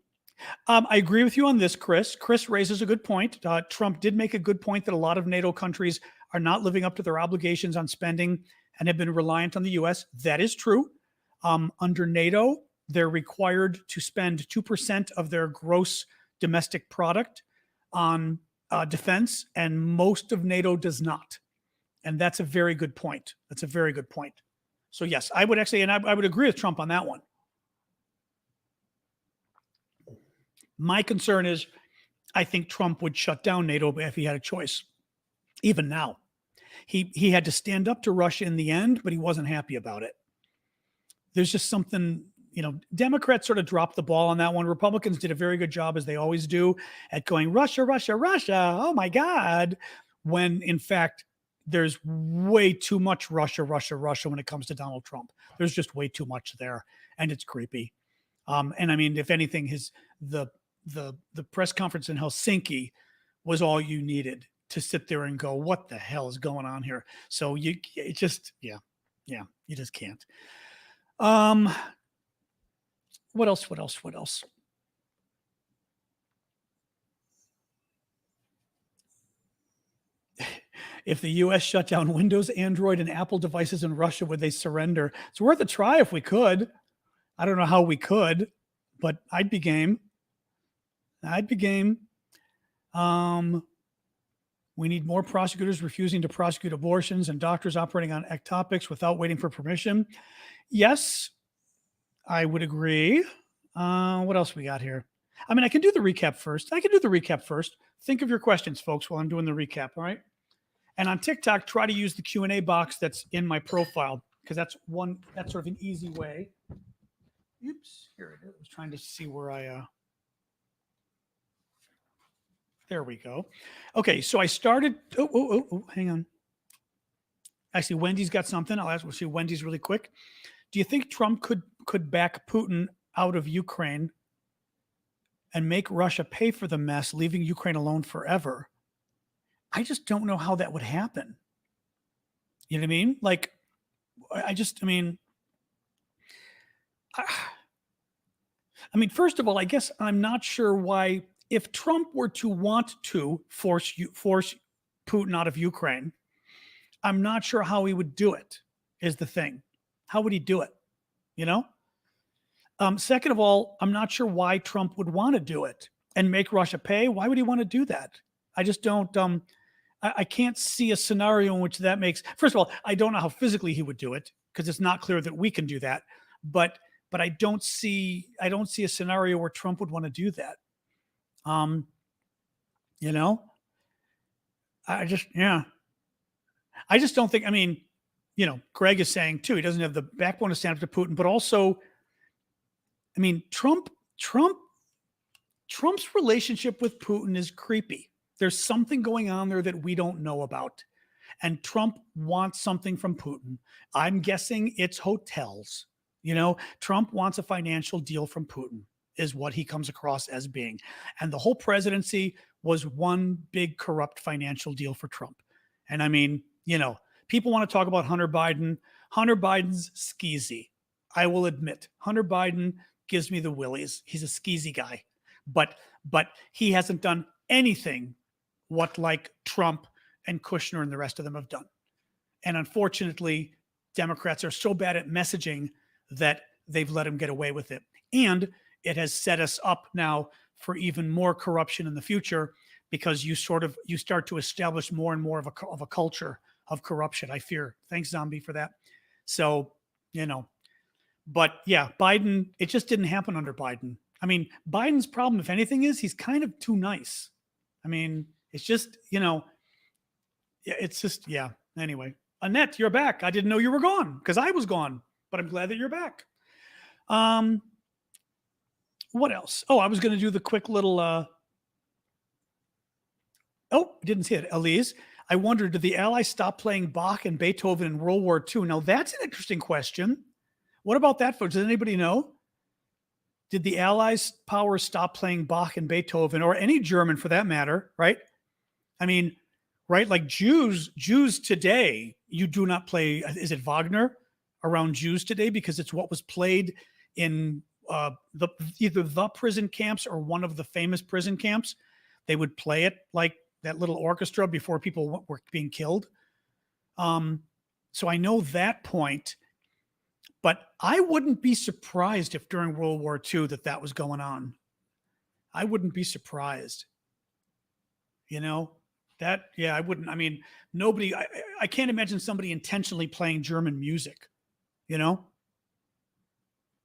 agree with you on this, Chris. Chris raises a good point. Trump did make a good point that a lot of NATO countries are not living up to their obligations on spending and have been reliant on the U.S. That is true. Under NATO, they're required to spend 2% of their gross domestic product on defense, and most of NATO does not. And that's a very good point. So yes, I would actually, and I would agree with Trump on that one. My concern is I think Trump would shut down NATO if he had a choice. Even now, he had to stand up to Russia in the end, but he wasn't happy about it. There's just something, Democrats sort of dropped the ball on that one. Republicans did a very good job, as they always do, at going Russia, Russia, Russia. Oh my God. When in fact, there's way too much Russia, Russia, Russia when it comes to Donald Trump. There's just way too much there, and it's creepy. And I mean, if anything, the press conference in Helsinki was all you needed to sit there and go, what the hell is going on here? So you just can't. What else? If the U.S. shut down Windows, Android, and Apple devices in Russia, would they surrender? It's worth a try if we could. I don't know how we could, but I'd be game. We need more prosecutors refusing to prosecute abortions and doctors operating on ectopics without waiting for permission. Yes, I would agree. What else we got here? I mean, I can do the recap first. Think of your questions, folks, while I'm doing the recap, all right? And on TikTok, try to use the Q&A box that's in my profile, because that's sort of an easy way. Oops, here it is. I was trying to see where there we go. Okay, so I started, hang on. I see Wendy's got something. We'll see Wendy's really quick. Do you think Trump could back Putin out of Ukraine and make Russia pay for the mess, leaving Ukraine alone forever? I just don't know how that would happen. You know what I mean? Like, I mean, first of all, I guess I'm not sure why, if Trump were to want to force Putin out of Ukraine, I'm not sure how he would do it, is the thing. How would he do it? You know? Second of all, I'm not sure why Trump would want to do it and make Russia pay. Why would he want to do that? I just don't. I can't see a scenario in which that makes. First of all, I don't know how physically he would do it because it's not clear that we can do that. But I don't see a scenario where Trump would want to do that. You know, I just don't think. I mean, Greg is saying too, he doesn't have the backbone to stand up to Putin, but also, I mean, Trump's relationship with Putin is creepy. There's something going on there that we don't know about. And Trump wants something from Putin. I'm guessing it's hotels. Trump wants a financial deal from Putin, is what he comes across as being. And the whole presidency was one big corrupt financial deal for Trump. And I mean, people want to talk about Hunter Biden. Hunter Biden's skeezy. I will admit, Hunter Biden gives me the willies. He's a skeezy guy. But he hasn't done anything what like Trump and Kushner and the rest of them have done. And unfortunately, Democrats are so bad at messaging that they've let him get away with it. And it has set us up now for even more corruption in the future because you start to establish more and more of a culture of corruption, I fear. Thanks, Zombie, for that. So, but yeah, Biden, it just didn't happen under Biden. I mean, Biden's problem, if anything, is he's kind of too nice. I mean, it's just, it's just, yeah. Anyway, Annette, you're back. I didn't know you were gone because I was gone, but I'm glad that you're back. What else? Oh, I was going to do the quick little, didn't see it. Elise, I wondered, did the Allies stop playing Bach and Beethoven in World War II? Now, that's an interesting question. What about that, folks? Does anybody know? Did the Allies powers stop playing Bach and Beethoven, or any German for that matter, right? I mean, right? Like Jews today, you do not play, is it Wagner around Jews today? Because it's what was played in either the prison camps or one of the famous prison camps. They would play it like that little orchestra before people were being killed. So I know that point, but I wouldn't be surprised if during World War II that was going on. I wouldn't be surprised. I wouldn't. I mean, nobody, I can't imagine somebody intentionally playing German music,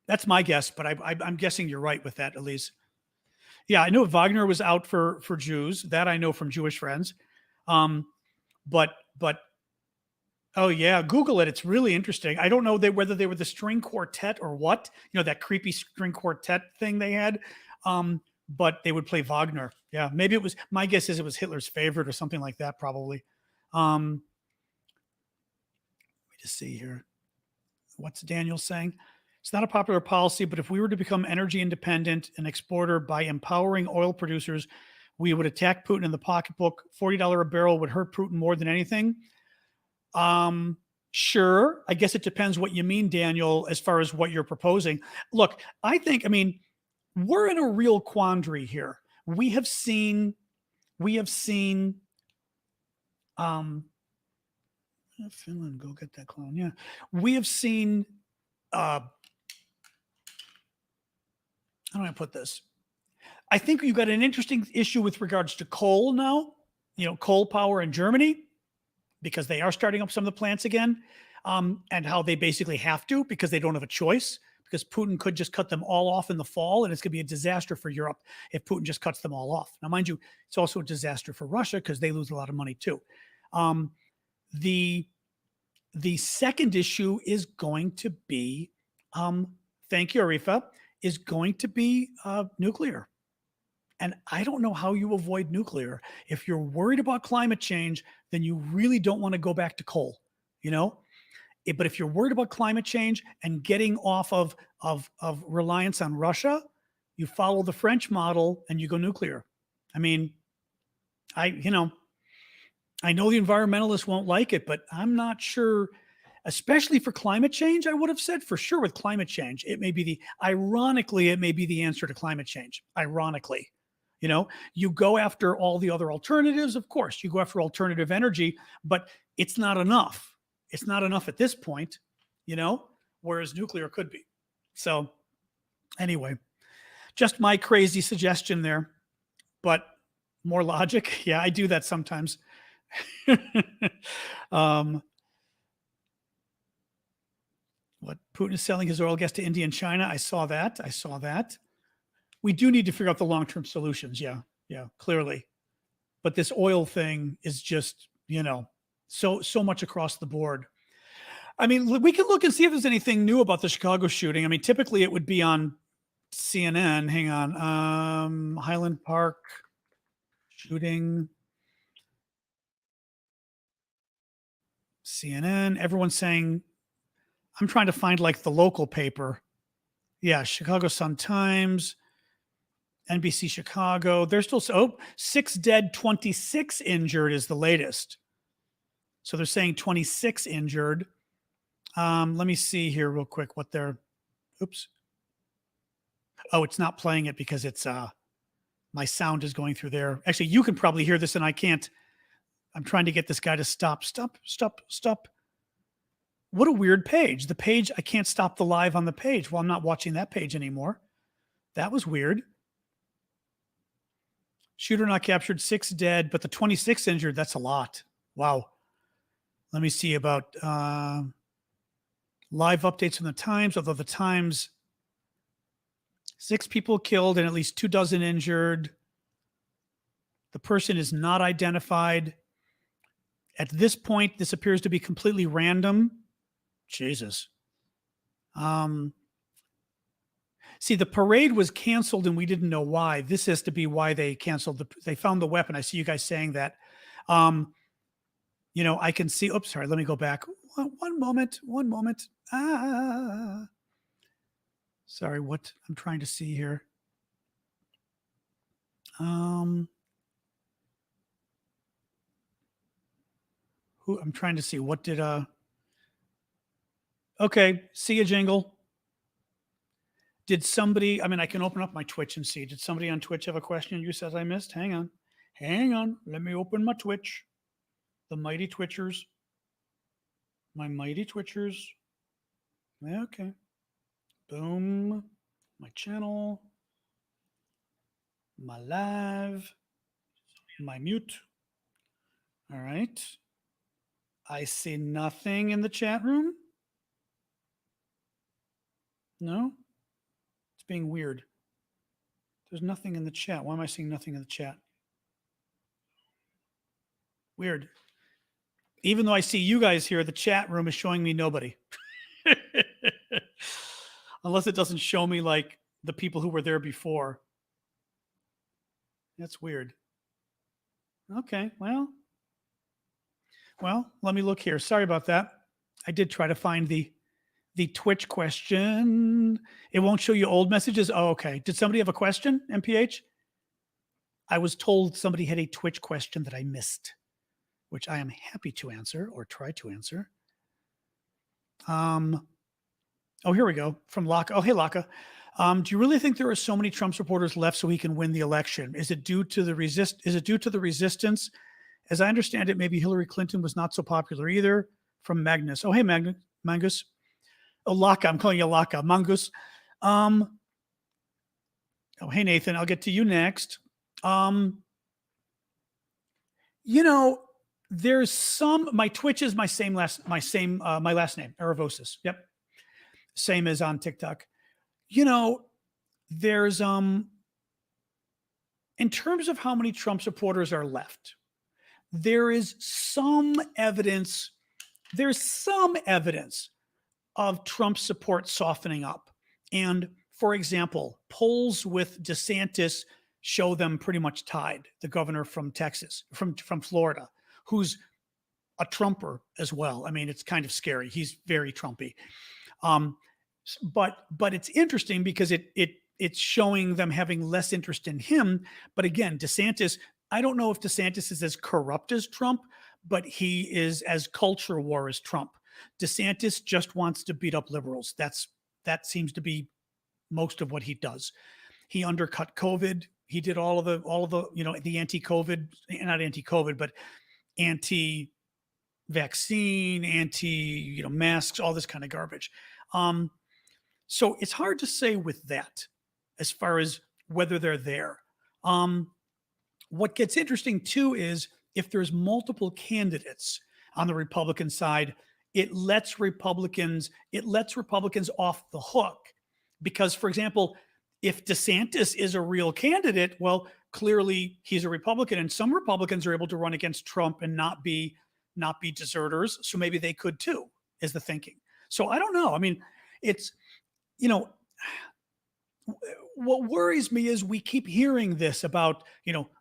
That's my guess, but I'm guessing you're right with that, Elise. Yeah, I know Wagner was out for Jews. That I know from Jewish friends. But oh yeah, Google it. It's really interesting. I don't know whether they were the string quartet or what. That creepy string quartet thing they had. But they would play Wagner. Yeah, maybe it was. My guess is it was Hitler's favorite or something like that. Probably. Let me just see here. What's Daniel saying? It's not a popular policy, but if we were to become energy independent and exporter by empowering oil producers, we would attack Putin in the pocketbook. $40 a barrel would hurt Putin more than anything. Sure. I guess it depends what you mean, Daniel, as far as what you're proposing. Look, I mean, we're in a real quandary here. We have seen Finland, go get that clone. Yeah. We have seen how do I put this? I think you've got an interesting issue with regards to coal now, coal power in Germany, because they are starting up some of the plants again, and how they basically have to because they don't have a choice, because Putin could just cut them all off in the fall, and it's going to be a disaster for Europe if Putin just cuts them all off. Now, mind you, it's also a disaster for Russia because they lose a lot of money too. The second issue is going to be, thank you, Arifa, is going to be nuclear. And I don't know how you avoid nuclear. If you're worried about climate change, then you really don't want to go back to coal. you know. But if you're worried about climate change and getting off of reliance on Russia, you follow the French model and you go nuclear. I mean, I you know I know the environmentalists won't like it, but I'm not sure, especially for climate change. I would have said for sure with climate change, it may be the answer to climate change. Ironically, you go after all the other alternatives. Of course, you go after alternative energy, but it's not enough. It's not enough at this point, whereas nuclear could be. So, anyway, just my crazy suggestion there, but more logic. Yeah, I do that sometimes. What Putin is selling his oil gas to India and China. I saw that. We do need to figure out the long-term solutions. Yeah, clearly. But this oil thing is just, so much across the board. I mean, we can look and see if there's anything new about the Chicago shooting. I mean, typically it would be on CNN. Hang on. Highland Park shooting. CNN. Everyone's saying, I'm trying to find like the local paper. Yeah, Chicago Sun-Times, NBC Chicago. They're still 6 dead, 26 injured is the latest. So they're saying 26 injured. Let me see here real quick what they're. Oops. Oh, it's not playing it because it's my sound is going through there. Actually, you can probably hear this and I can't. I'm trying to get this guy to stop. What a weird page. The page, I can't stop the live on the page. Well, I'm not watching that page anymore. That was weird. Shooter not captured, 6 dead, but the 26 injured, that's a lot. Wow. Let me see about live updates from the Times, although the Times, 6 people killed and at least 24 injured. The person is not identified. At this point, this appears to be completely random. Jesus. See, the parade was canceled and we didn't know why. This has to be why they canceled. They found the weapon. I see you guys saying that. I can see. Oops, sorry. Let me go back. One moment. Sorry. What I'm trying to see here. I'm trying to see what did. Okay. See you, Jingle. Did somebody, I can open up my Twitch and see. Did somebody on Twitch have a question you said I missed? Hang on. Let me open my Twitch. The mighty Twitchers. My mighty Twitchers. Okay. Boom. My channel. My live. My mute. All right. I see nothing in the chat room. No? It's being weird. There's nothing in the chat. Why am I seeing nothing in the chat? Weird. Even though I see you guys here, the chat room is showing me nobody. Unless it doesn't show me like the people who were there before. That's weird. Okay, well, let me look here. Sorry about that. I did try to find the Twitch question. It won't show you old messages. Oh, okay. Did somebody have a question, MPH? I was told somebody had a Twitch question that I missed, which I am happy to answer or try to answer. Oh, here we go. From Laka. Oh, hey, Laka. Do you really think there are so many Trump supporters left so he can win the election? Is it due to the resistance? As I understand it, maybe Hillary Clinton was not so popular either. From Magnus. Oh, hey, Mangus. Oh, Laka. I'm calling you Laka. Mangus. Oh, hey, Nathan. I'll get to you next. There's some. My Twitch is my last name, Aravosis. Yep. Same as on TikTok. There's in terms of how many Trump supporters are left, there is some evidence. There's some evidence of Trump support softening up. And for example, polls with DeSantis show them pretty much tied. The governor from Texas, from Florida, who's a Trumper as well. I mean, it's kind of scary. He's very Trumpy. Um, but it's interesting because it's showing them having less interest in him. But again, DeSantis, I don't know if DeSantis is as corrupt as Trump, but he is as culture war as Trump. DeSantis just wants to beat up liberals. That seems to be most of what he does. He undercut COVID. He did all of the the anti-COVID, not anti-COVID, but anti-vaccine, masks, all this kind of garbage. Um, so it's hard to say with that as far as whether they're there. Um, what gets interesting too is if there's multiple candidates on the Republican side, it lets Republicans off the hook because, for example, if DeSantis is a real candidate, well, clearly he's a Republican, and some Republicans are able to run against Trump and not be deserters. So maybe they could too, is the thinking. So I don't know. I mean, it's you know what worries me is we keep hearing this about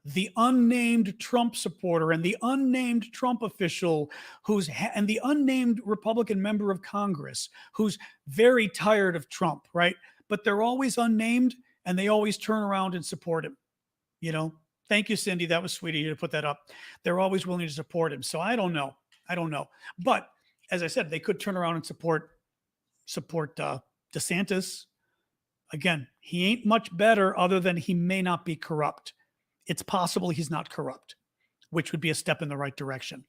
the unnamed Trump supporter and the unnamed Trump official and the unnamed Republican member of Congress who's very tired of Trump, right? But they're always unnamed and they always turn around and support him. Thank you, Cindy. That was sweet of you to put that up. They're always willing to support him. So I don't know. But as I said, they could turn around and support DeSantis. Again, he ain't much better other than he may not be corrupt. It's possible he's not corrupt, which would be a step in the right direction.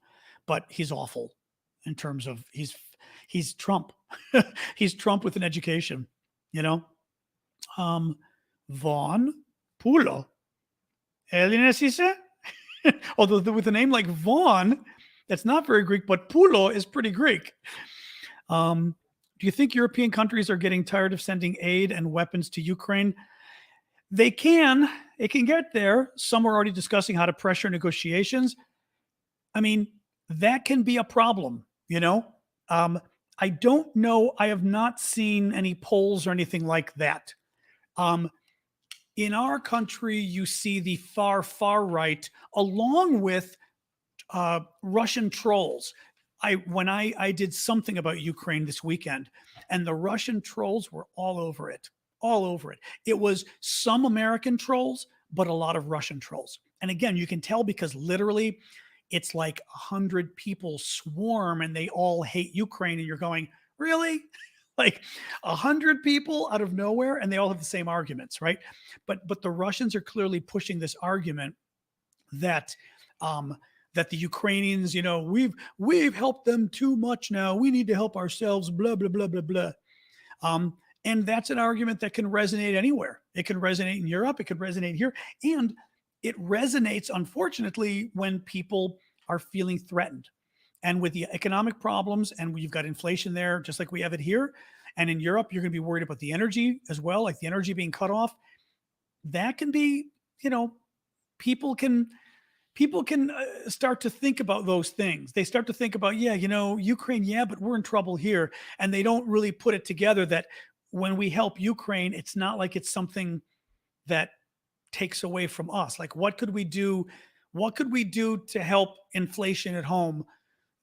But he's awful in terms of he's Trump. He's Trump with an education, you know. Vaughn Pulo. Elinese? Although with a name like Vaughn, that's not very Greek, but Pulo is pretty Greek. Do you think European countries are getting tired of sending aid and weapons to Ukraine? They can. It can get there. Some are already discussing how to pressure negotiations. I mean, that can be a problem, I don't know. I have not seen any polls or anything like that. In our country, you see the far, far right along with Russian trolls. When I did something about Ukraine this weekend, and the Russian trolls were all over it. It was some American trolls, but a lot of Russian trolls. And again, you can tell because literally it's like 100 people swarm and they all hate Ukraine. And you're going, really? Like 100 people out of nowhere, and they all have the same arguments, right? But the Russians are clearly pushing this argument that that the Ukrainians, we've helped them too much now. We need to help ourselves, blah, blah, blah, blah, blah. And that's an argument that can resonate anywhere. It can resonate in Europe. It could resonate here. And it resonates, unfortunately, when people are feeling threatened. And with the economic problems, and you've got inflation there, just like we have it here. And in Europe, you're going to be worried about the energy as well, like the energy being cut off. That can be, people can start to think about those things. They start to think about, Ukraine, but we're in trouble here. And they don't really put it together that when we help Ukraine, it's not like it's something that takes away from us. Like, what could we do? What could we do to help inflation at home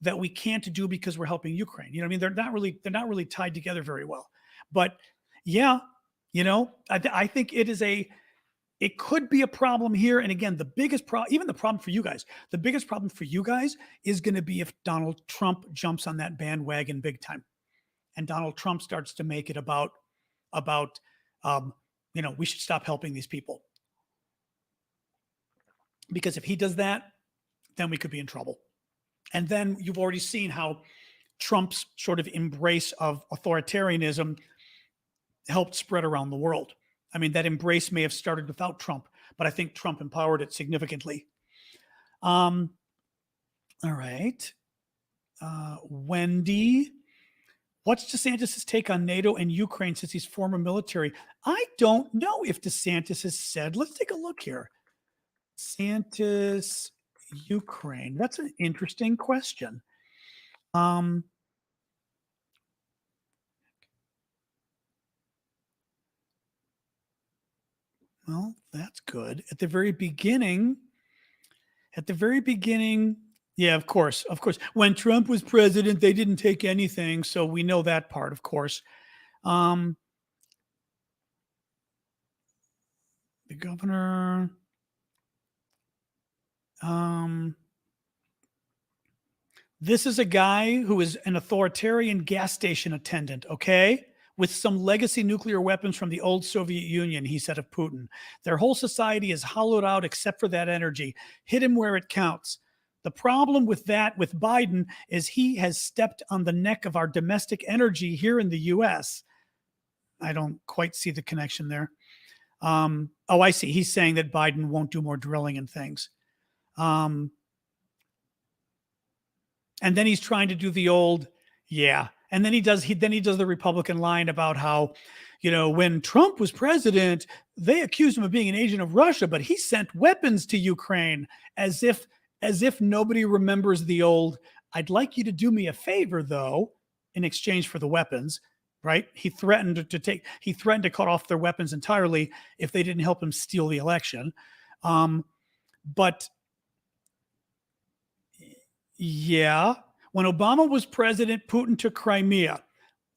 that we can't do because we're helping Ukraine? You know what I mean? They're not really tied together very well. But yeah, I think it could be a problem here. And again, the biggest problem, even the problem for you guys, the biggest problem for you guys is going to be if Donald Trump jumps on that bandwagon big time, and Donald Trump starts to make it about we should stop helping these people. Because if he does that, then we could be in trouble. And then you've already seen how Trump's sort of embrace of authoritarianism helped spread around the world. I mean, that embrace may have started without Trump, but I think Trump empowered it significantly. All right. Wendy, what's DeSantis' take on NATO and Ukraine since he's former military? I don't know if DeSantis has said. Let's take a look here. DeSantis, Ukraine. That's an interesting question. Well, that's good. At the very beginning, Yeah, of course. Of course. When Trump was president, they didn't take anything. So we know that part, of course. Um, the governor. Um, this is a guy who is an authoritarian gas station attendant, okay? With some legacy nuclear weapons from the old Soviet Union, he said of Putin. Their whole society is hollowed out except for that energy. Hit him where it counts. The problem with that, with Biden, is he has stepped on the neck of our domestic energy here in the US. I don't quite see the connection there. Oh, I see. He's saying that Biden won't do more drilling and things. Um, and then he's trying to do the old, yeah. And then he does the Republican line about how, when Trump was president, they accused him of being an agent of Russia, but he sent weapons to Ukraine, as if nobody remembers the old, I'd like you to do me a favor though, in exchange for the weapons, right? He threatened to cut off their weapons entirely if they didn't help him steal the election. But yeah, when Obama was president, Putin took Crimea.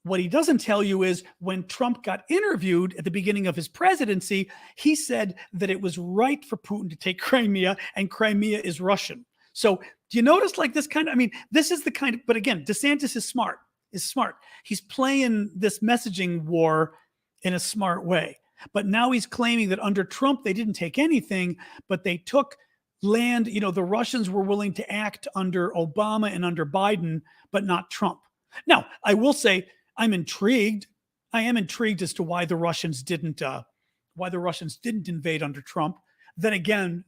What he doesn't tell you is when Trump got interviewed at the beginning of his presidency, he said that it was right for Putin to take Crimea, and Crimea is Russian. So do you notice like this kind of, this is the kind of, but again, DeSantis is smart. He's playing this messaging war in a smart way. But now he's claiming that under Trump, they didn't take anything, but they took land. The Russians were willing to act under Obama and under Biden, but not Trump. Now, I will say I'm intrigued. I am intrigued as to why the Russians didn't invade under Trump. Then again,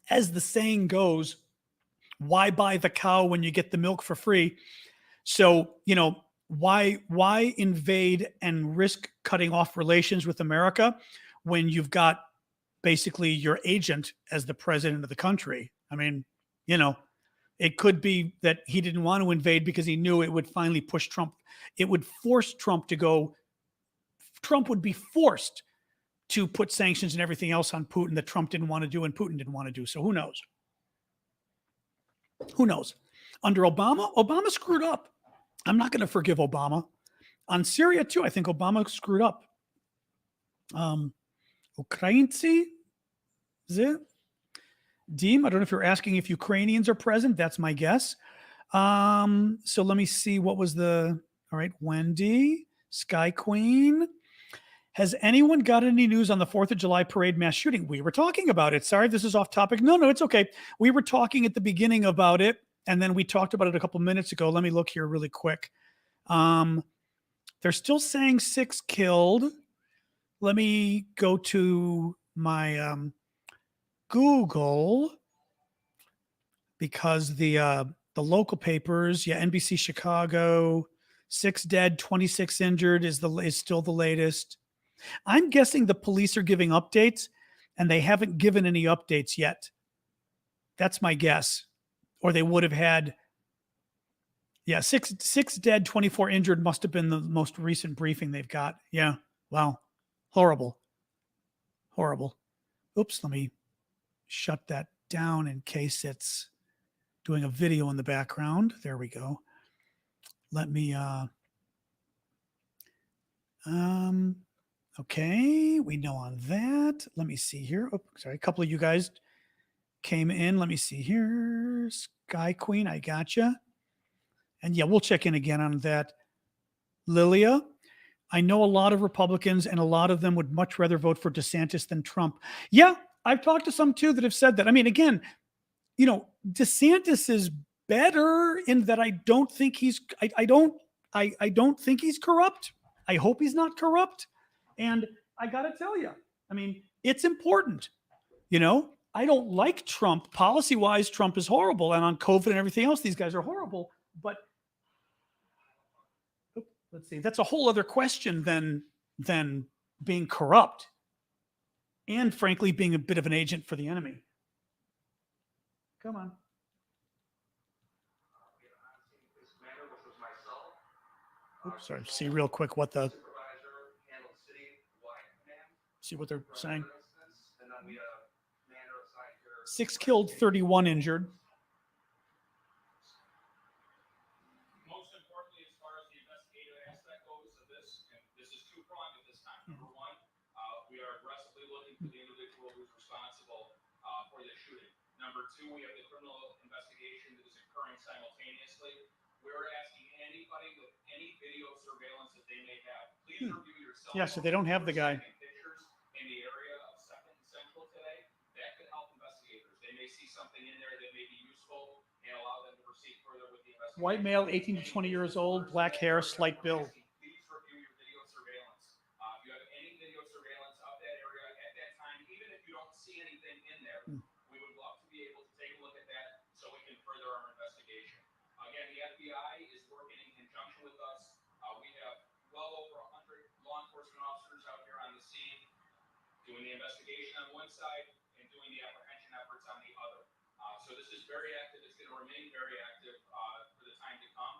as the saying goes, why buy the cow when you get the milk for free? So, why invade and risk cutting off relations with America when you've got basically your agent as the president of the country? It could be that he didn't want to invade because he knew it would finally push Trump. It would force Trump to go. Trump would be forced to put sanctions and everything else on Putin that Trump didn't want to do and Putin didn't want to do. So who knows? Who knows? Under Obama screwed up. I'm not going to forgive Obama. On Syria too, I think Obama screwed up. Ukrainci? Is it? Deem, I don't know if you're asking if Ukrainians are present. That's my guess. So let me see. All right, Wendy, Sky Queen. Has anyone got any news on the 4th of July parade mass shooting? We were talking about it. Sorry, this is off topic. No, it's okay. We were talking at the beginning about it, and then we talked about it a couple minutes ago. Let me look here really quick. They're still saying 6 killed. Let me go to my Google, because the local papers, NBC Chicago, 6 dead, 26 injured is still the latest. I'm guessing the police are giving updates, and they haven't given any updates yet. That's my guess. Or they would have had, 6 dead, 24 injured must have been the most recent briefing they've got. Yeah. Wow. Horrible. Oops, let me shut that down in case it's doing a video in the background. There we go. Let me, okay, we know on that. Let me see here. Oh, sorry, a couple of you guys came in. Let me see here. Sky Queen, I gotcha. And we'll check in again on that. Lilia, I know a lot of Republicans, and a lot of them would much rather vote for DeSantis than Trump. Yeah, I've talked to some too that have said that. Again, DeSantis is better in that I don't think he's corrupt. I hope he's not corrupt. And I got to tell you, it's important. I don't like Trump. Policy-wise, Trump is horrible. And on COVID and everything else, these guys are horrible. But let's see, that's a whole other question than being corrupt and, frankly, being a bit of an agent for the enemy. Come on. Oops, sorry. See real quick what they're saying. 6 killed, 31 injured. Most importantly, as far as the investigative aspect goes of this, and this is two-pronged at this time. Number one, we are aggressively looking for the individual who's responsible for the shooting. Number two, we have the criminal investigation that is occurring simultaneously. We're asking anybody with any video surveillance that they may have, please review your cell Yeah, so they don't have the guy. pictures in the area of Second and Central today. That could help investigators. They may see something in there that may be useful and allow them to proceed further with the investigation. White male, 18 to 20 years old, black hair, slight build. Please review your video surveillance. If you have any video surveillance of that area at that time, even if you don't see anything in there, we would love to be able to take a look at that so we can further our investigation. Again, the FBI is working in conjunction with us. We have well over 100 law enforcement officers out here on the scene doing the investigation on one side and doing the apprehension efforts on the other. So this is very active. It's going to remain very active for the time to come.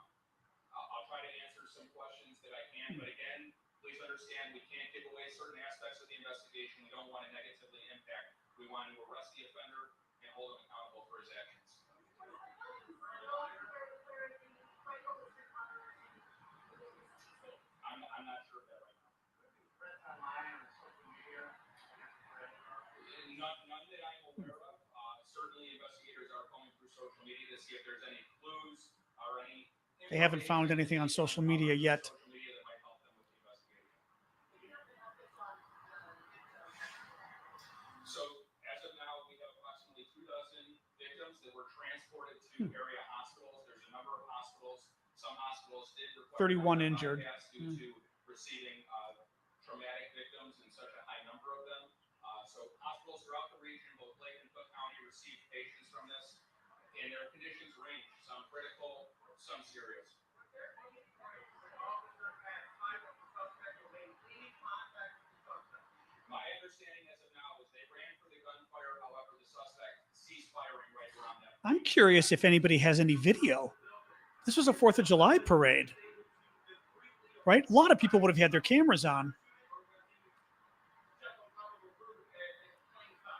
I'll try to answer some questions that I can, but again, please understand we can't give away certain aspects of the investigation. We don't want to negatively impact. We want to arrest the offender and hold him accountable for his actions. I'm not sure of that right now. None that I'm aware of. Certainly investigators are going through social media to see if there's any clues or any. They haven't found anything on social media yet. Social media that might help them with the investigation. So as of now, we have approximately 2 dozen victims that were transported to area hospitals. There's a number of hospitals. Some hospitals did require 31 injured. Due to receiving traumatic victims and such a high number of them. So hospitals throughout the region, both Lake and Cook County, receive patients from this, and their conditions range. Some critical, some serious. My understanding as of now is they ran for the gunfire. However, the suspect ceased firing right around that. I'm curious if anybody has any video. This was a 4th of July parade, right? A lot of people would have had their cameras on.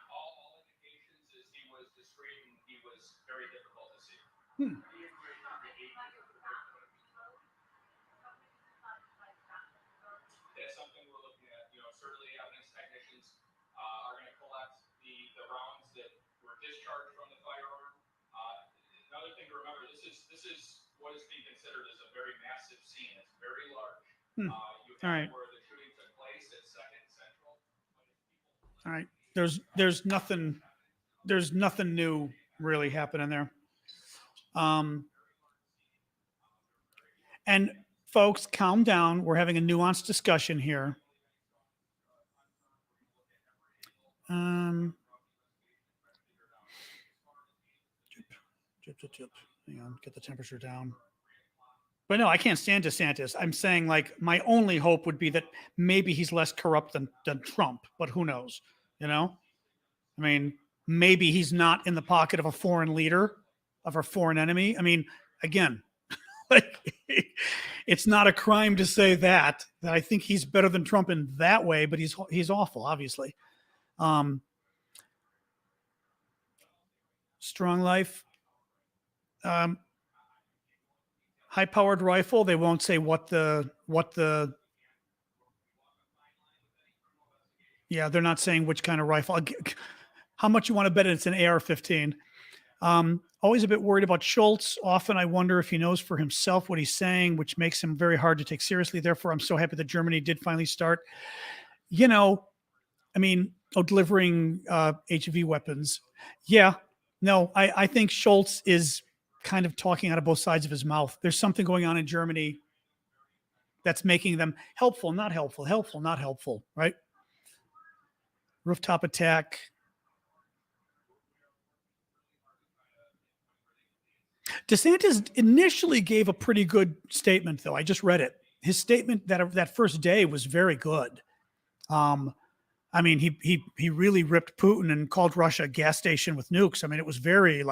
All indications is he was discreet and he was very difficult to see. That's something we're looking at. Certainly evidence technicians are going to collect the rounds that were discharged from the firearm. Another thing to remember, this is what is being considered as a very massive scene. It's very large. You have All right. where the shooting took place at Second and Central. All right. There's nothing new really happening there. And folks, calm down. We're having a nuanced discussion here. Hang on, get the temperature down. But no, I can't stand DeSantis. I'm saying like my only hope would be that maybe he's less corrupt than Trump, but who knows? I mean, maybe he's not in the pocket of a foreign leader, of our foreign enemy. I mean, again, like it's not a crime to say that I think he's better than Trump in that way, but he's awful, obviously. Strong Life. High-powered rifle. They won't say what the. Yeah, they're not saying which kind of rifle. How much you want to bet it's an AR-15? Always a bit worried about Schultz. Often I wonder if he knows for himself what he's saying, which makes him very hard to take seriously. Therefore, I'm so happy that Germany did finally start. Delivering HV weapons. Yeah, no, I think Schultz is kind of talking out of both sides of his mouth. There's something going on in Germany that's making them helpful, not helpful, helpful, not helpful, right? Rooftop attack. DeSantis initially gave a pretty good statement, though. I just read it. His statement that first day was very good. He really ripped Putin and called Russia a gas station with nukes. I mean, it was very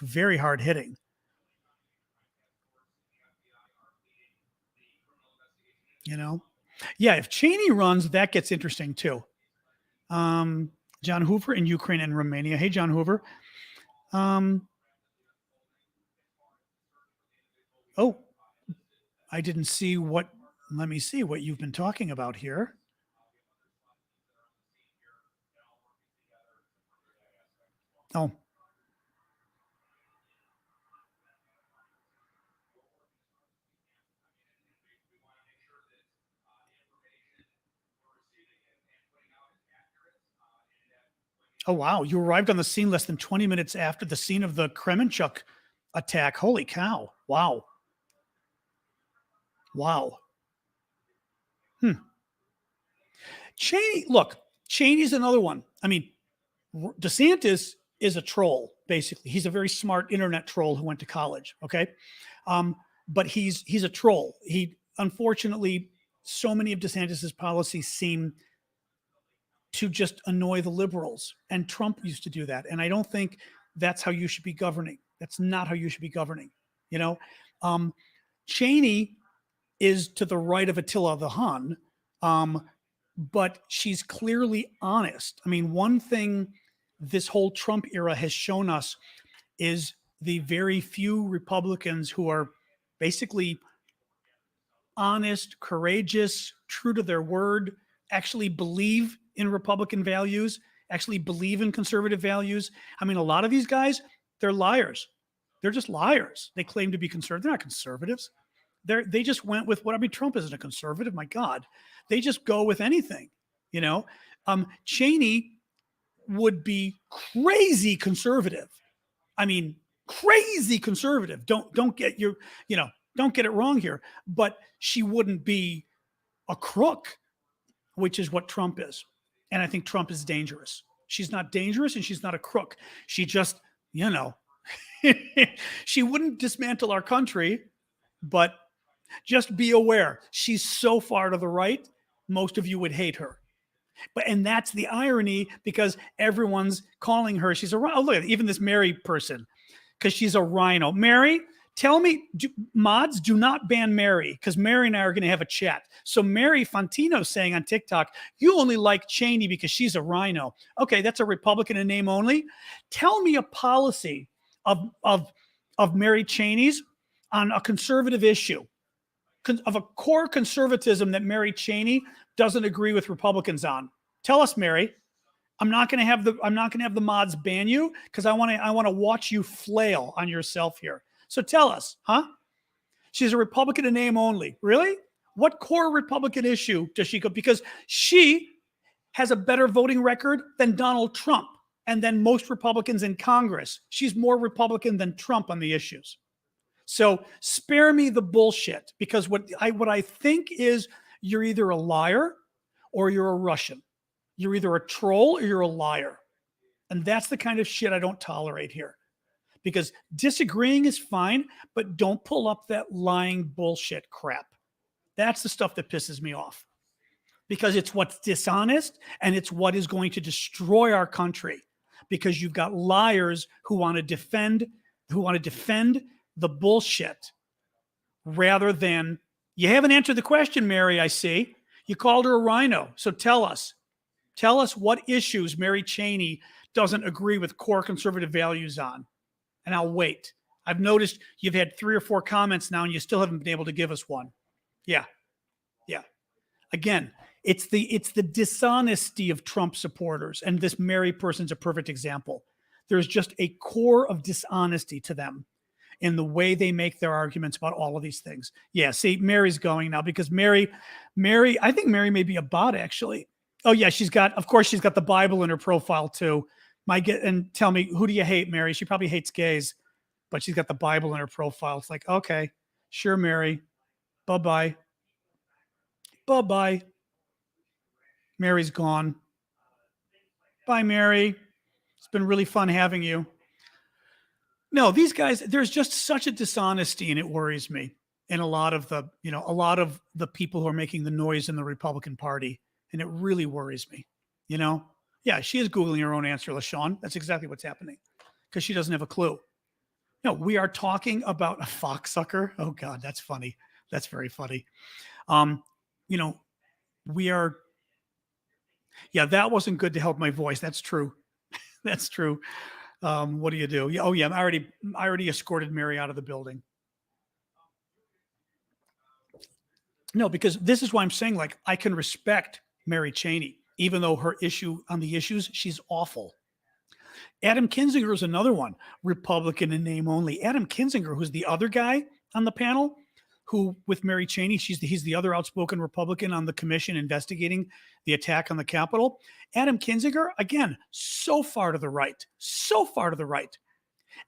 very hard hitting. Yeah, if Cheney runs, that gets interesting too. John Hoover in Ukraine and Romania. Hey, John Hoover. Oh, I didn't see what, let me see what you've been talking about here. Oh, oh, wow. You arrived on the scene less than 20 minutes after the scene of the Kremenchuk attack. Holy cow. Wow. Wow. Cheney, look, Cheney's another one. I mean, DeSantis is a troll, basically. He's a very smart internet troll who went to college. Okay. But he's a troll. He, unfortunately, so many of DeSantis's policies seem to just annoy the liberals. And Trump used to do that. And I don't think that's how you should be governing. That's not how you should be governing. You know, Cheney is to the right of Attila the Hun, but she's clearly honest. I mean, one thing this whole Trump era has shown us is the very few Republicans who are basically honest, courageous, true to their word, actually believe in Republican values, actually believe in conservative values. I mean, a lot of these guys, they're liars. They're just liars. They claim to be conservative. They're not conservatives. They just went with what, I mean, Trump isn't a conservative, my God. They just go with anything, you know. Cheney would be crazy conservative. I mean, crazy conservative. Don't get your, you know, don't get it wrong here. But she wouldn't be a crook, which is what Trump is. And I think Trump is dangerous. She's not dangerous and she's not a crook. She just, you know, she wouldn't dismantle our country, but just be aware, she's so far to the right, most of you would hate her. And that's the irony, because everyone's calling her, she's a, oh, look, even this Mary person, because she's a rhino. Mary, tell me, mods, do not ban Mary, because Mary and I are going to have a chat. So Mary Fantino saying on TikTok, you only like Cheney because she's a rhino. Okay, that's a Republican in name only. Tell me a policy of Mary Cheney's on a conservative issue, of a core conservatism that Mary Cheney doesn't agree with Republicans on. Tell us, Mary. I'm not going to have the mods ban you, because I want to watch you flail on yourself here. So tell us, huh? She's a Republican in name only. Really? What core Republican issue does she go? Because she has a better voting record than Donald Trump and than most Republicans in Congress. She's more Republican than Trump on the issues. So spare me the bullshit, because what I think is, you're either a liar or you're a Russian. You're either a troll or you're a liar. And that's the kind of shit I don't tolerate here. Because disagreeing is fine, but don't pull up that lying bullshit crap. That's the stuff that pisses me off. Because it's what's dishonest and it's what is going to destroy our country. Because you've got liars who want to defend the bullshit, rather than, you haven't answered the question, Mary, I see. You called her a rhino. So tell us what issues Mary Cheney doesn't agree with core conservative values on. And I'll wait. I've noticed you've had 3 or 4 comments now and you still haven't been able to give us one. Yeah. Again, it's the dishonesty of Trump supporters. And this Mary person's a perfect example. There's just a core of dishonesty to them in the way they make their arguments about all of these things. Yeah, see, Mary's going now, because Mary, I think Mary may be a bot, actually. Oh yeah, she's got the Bible in her profile too. And tell me, who do you hate, Mary? She probably hates gays, but she's got the Bible in her profile. It's like, okay, sure, Mary. Bye-bye. Bye-bye. Mary's gone. Bye, Mary. It's been really fun having you. No, these guys, there's just such a dishonesty, and it worries me. And a lot of the people who are making the noise in the Republican Party, and it really worries me. Yeah, she is Googling her own answer, LaShawn. That's exactly what's happening, because she doesn't have a clue. No, we are talking about a foxsucker. Oh God, that's funny. That's very funny. We are Yeah, that wasn't good to help my voice. That's true. That's true. What do you do? Yeah, oh yeah, I already escorted Mary out of the building. No, because this is why I'm saying, like, I can respect Mary Cheney, even though her issue on the issues, she's awful. Adam Kinzinger is another one, Republican in name only. Adam Kinzinger, who's the other guy on the panel, who with Mary Cheney, he's the other outspoken Republican on the commission investigating the attack on the Capitol. Adam Kinzinger, again, so far to the right, so far to the right.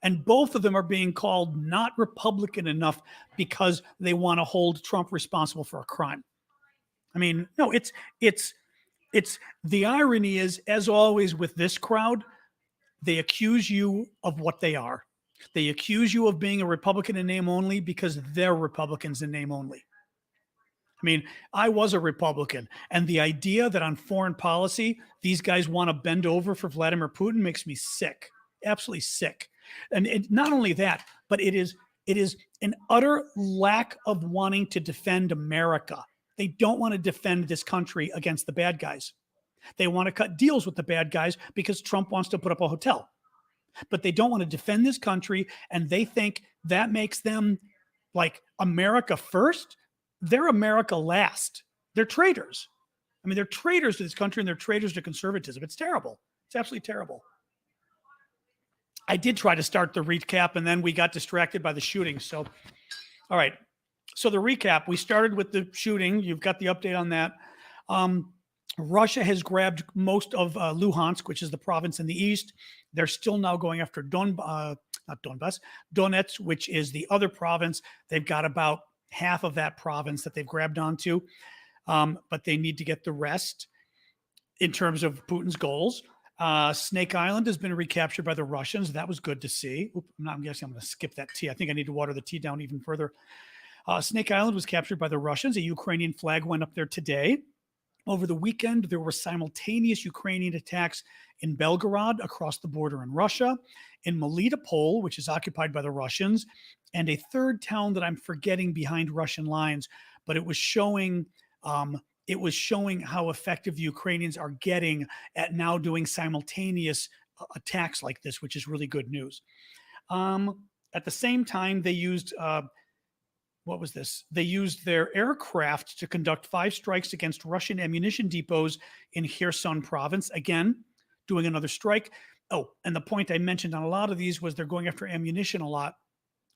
And both of them are being called not Republican enough because they want to hold Trump responsible for a crime. I mean, no, it's the irony is, as always with this crowd, they accuse you of what they are. They accuse you of being a Republican in name only because they're Republicans in name only. I mean, I was a Republican, and the idea that on foreign policy, these guys want to bend over for Vladimir Putin makes me sick, absolutely sick. And not only that, but it is an utter lack of wanting to defend America. They don't want to defend this country against the bad guys. They want to cut deals with the bad guys because Trump wants to put up a hotel. But they don't want to defend this country, and they think that makes them like America first. They're America last. They're traitors. I mean, they're traitors to this country and they're traitors to conservatism. It's terrible. It's absolutely terrible. I did try to start the recap and then we got distracted by the shooting. So, all right. So the recap, we started with the shooting. You've got the update on that. Russia has grabbed most of Luhansk, which is the province in the east. They're still now going after not Donbass, Donetsk, which is the other province. They've got about half of that province that they've grabbed onto, but they need to get the rest in terms of Putin's goals. Snake Island has been recaptured by the Russians. That was good to see. I'm guessing I'm going to skip that tea. I think I need to water the tea down even further. Snake Island was captured by the Russians. A Ukrainian flag went up there today. Over the weekend, there were simultaneous Ukrainian attacks in Belgorod across the border in Russia, in Melitopol, which is occupied by the Russians, and a third town that I'm forgetting behind Russian lines, but it was showing how effective the Ukrainians are getting at now doing simultaneous attacks like this, which is really good news. At the same time, they used what was this? They used their aircraft to conduct 5 strikes against Russian ammunition depots in Kherson province. Again, doing another strike. Oh, and the point I mentioned on a lot of these was they're going after ammunition a lot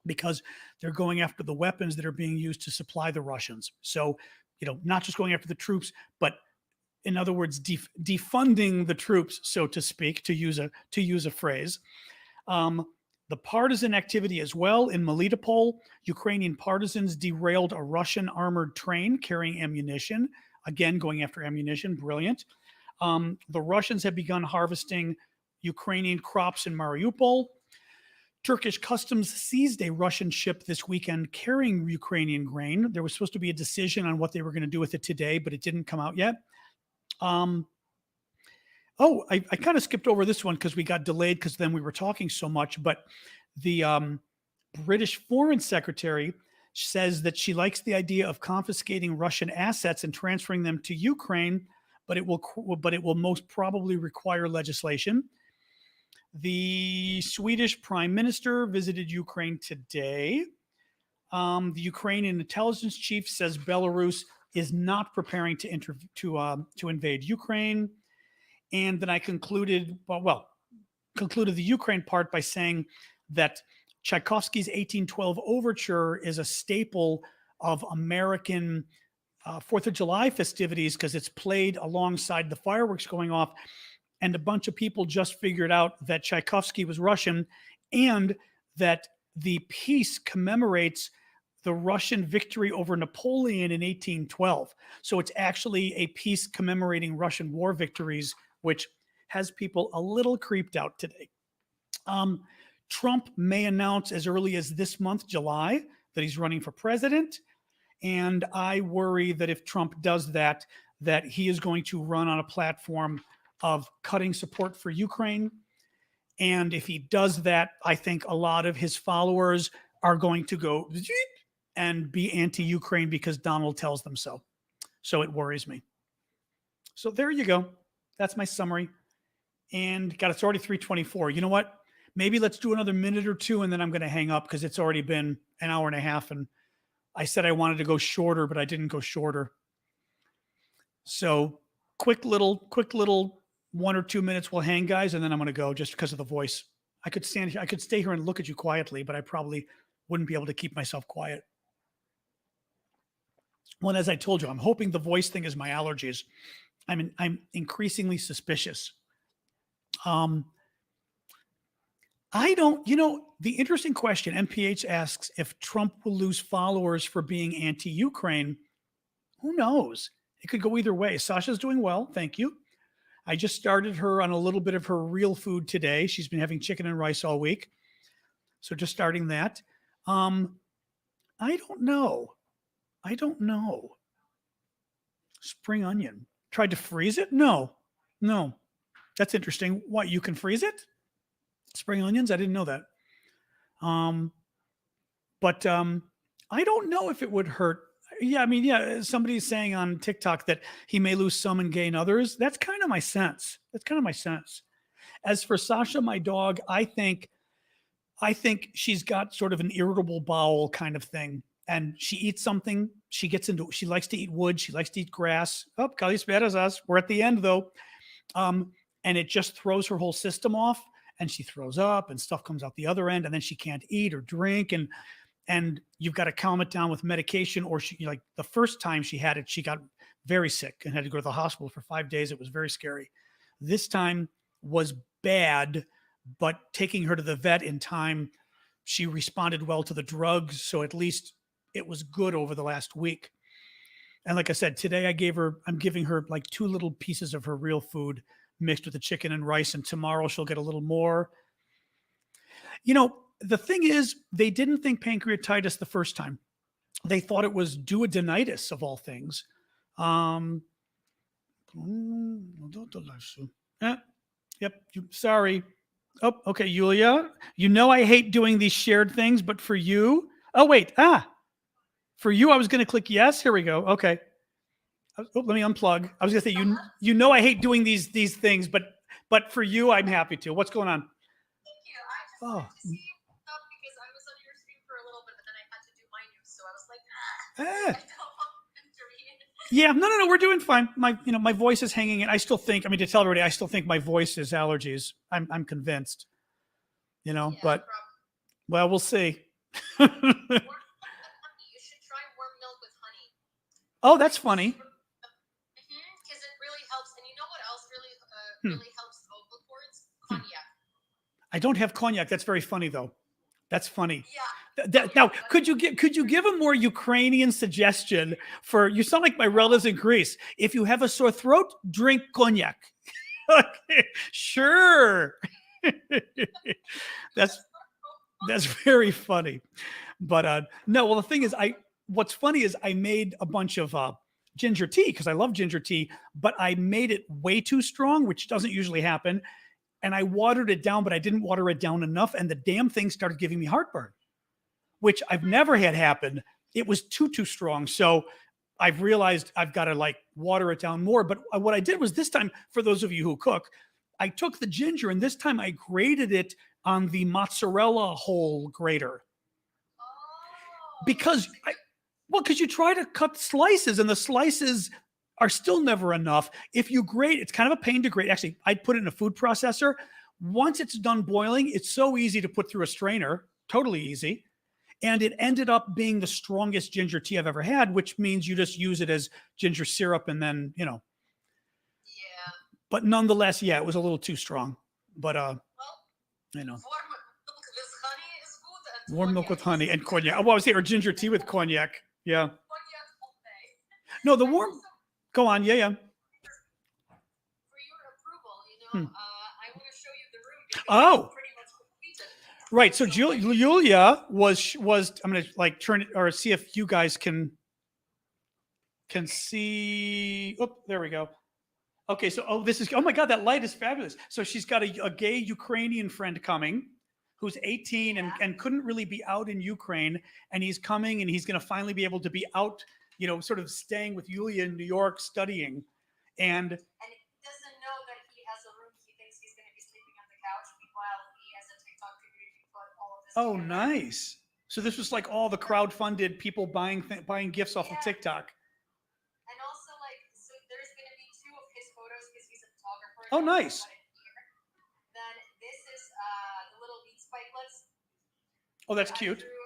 because they're going after the weapons that are being used to supply the Russians. So, not just going after the troops, but in other words, defunding the troops, so to speak, to use a phrase. The partisan activity as well in Melitopol, Ukrainian partisans derailed a Russian armored train carrying ammunition. Again, going after ammunition, brilliant. The Russians have begun harvesting Ukrainian crops in Mariupol. Turkish customs seized a Russian ship this weekend carrying Ukrainian grain. There was supposed to be a decision on what they were going to do with it today, but it didn't come out yet. I kind of skipped over this one because we got delayed because then we were talking so much. But the British Foreign Secretary says that she likes the idea of confiscating Russian assets and transferring them to Ukraine, but it will most probably require legislation. The Swedish Prime Minister visited Ukraine today. The Ukrainian intelligence chief says Belarus is not preparing to invade Ukraine. And then I concluded the Ukraine part by saying that Tchaikovsky's 1812 Overture is a staple of American 4th of July festivities because it's played alongside the fireworks going off. And a bunch of people just figured out that Tchaikovsky was Russian and that the piece commemorates the Russian victory over Napoleon in 1812. So it's actually a piece commemorating Russian war victories, which has people a little creeped out today. Trump may announce as early as this month, July, that he's running for president. And I worry that if Trump does that he is going to run on a platform of cutting support for Ukraine. And if he does that, I think a lot of his followers are going to go and be anti-Ukraine because Donald tells them so. So it worries me. So there you go. That's my summary. And God, it's already 3:24. You know what? Maybe let's do another minute or two and then I'm going to hang up because it's already been an hour and a half. And I said I wanted to go shorter, but I didn't go shorter. So quick little 1 or 2 minutes we'll hang, guys, and then I'm going to go just because of the voice. I could stand here, I could stay here and look at you quietly, but I probably wouldn't be able to keep myself quiet. Well, as I told you, I'm hoping the voice thing is my allergies. I'm increasingly suspicious. I don't, the interesting question, MPH asks if Trump will lose followers for being anti-Ukraine. Who knows? It could go either way. Sasha's doing well. Thank you. I just started her on a little bit of her real food today. She's been having chicken and rice all week. So just starting that. I don't know. Spring onion. Tried to freeze it? No. That's interesting. What, you can freeze it? Spring onions? I didn't know that. But I don't know if it would hurt. Yeah, somebody's saying on TikTok that he may lose some and gain others. That's kind of my sense. As for Sasha, my dog, I think she's got sort of an irritable bowel kind of thing. And she eats something, she likes to eat wood, she likes to eat grass. Oh, Kali esperas us. We're at the end though. And it just throws her whole system off and she throws up and stuff comes out the other end and then she can't eat or drink. And you've got to calm it down with medication, or she, like the first time she had it, she got very sick and had to go to the hospital for 5 days. It was very scary. This time was bad, but taking her to the vet in time, she responded well to the drugs. So at least it was good over the last week. And like I said, today I'm giving her like 2 little pieces of her real food mixed with the chicken and rice. And tomorrow she'll get a little more. The thing is, they didn't think pancreatitis the first time. They thought it was duodenitis of all things. Yep. Sorry. Oh, okay, Yulia. I hate doing these shared things, but for you, oh wait, for you, I was going to click yes. Here we go. Okay. Oh, let me unplug. I was going to say, I hate doing these things, but for you, I'm happy to. What's going on? Thank you. I just wanted to see stuff because I was on your stream for a little bit, but then I had to do my news, so I was like, I don't want them to read. Yeah, no, we're doing fine. My voice is hanging in. I still think, to tell everybody, I still think my voice is allergies. I'm convinced, Yeah, but, probably. well, we'll see. Warm milk with honey. You should try warm milk with honey. Oh, that's funny. Because it really helps. And you know what else really helps vocal cords? Cognac. I don't have cognac. That's very funny, though. That's funny. Yeah. Now, could you give a more Ukrainian suggestion for? You sound like my relatives in Greece. If you have a sore throat, drink cognac. Okay, sure. That's very funny. But no. Well, the thing is, what's funny is I made a bunch of ginger tea because I love ginger tea, but I made it way too strong, which doesn't usually happen. And I watered it down, but I didn't water it down enough. And the damn thing started giving me heartburn, which I've never had happen. It was too strong. So I've realized I've got to water it down more. But what I did was this time, for those of you who cook, I took the ginger and this time I grated it on the mozzarella whole grater. Oh. Because you try to cut slices and the slices are still never enough. If you grate, it's kind of a pain to grate. Actually, I'd put it in a food processor. Once it's done boiling, it's so easy to put through a strainer, totally easy. And it ended up being the strongest ginger tea I've ever had, which means you just use it as ginger syrup and then, Yeah. But nonetheless, yeah, it was a little too strong. But, Warm milk with honey is good. And warm milk with cognac honey is and good. cognac. Oh, I was saying, or ginger tea with cognac. Yeah. Cognac all day. No, the And warm. also, Go on. Yeah. for your approval, I want to show you the room because Oh. it's pretty much completed. Right. So Julia was. I'm gonna turn it or see if you guys can see. Oh, there we go. Okay. So oh my God, that light is fabulous. So she's got a gay Ukrainian friend coming, who's 18 and couldn't really be out in Ukraine, and he's coming and he's going to finally be able to be out. Sort of staying with Julia in New York studying, and And he doesn't know that he's going to be sleeping on the couch. Meanwhile, we as a TikTok community put all of this Oh, together. nice. So this was like all the crowd-funded people buying gifts off of Yeah. TikTok. And also, like, so there's going to be 2 of his photos because he's a photographer. Oh, That's nice. what it here. Then this is the little bead spikelets. Oh, that's I cute. drew.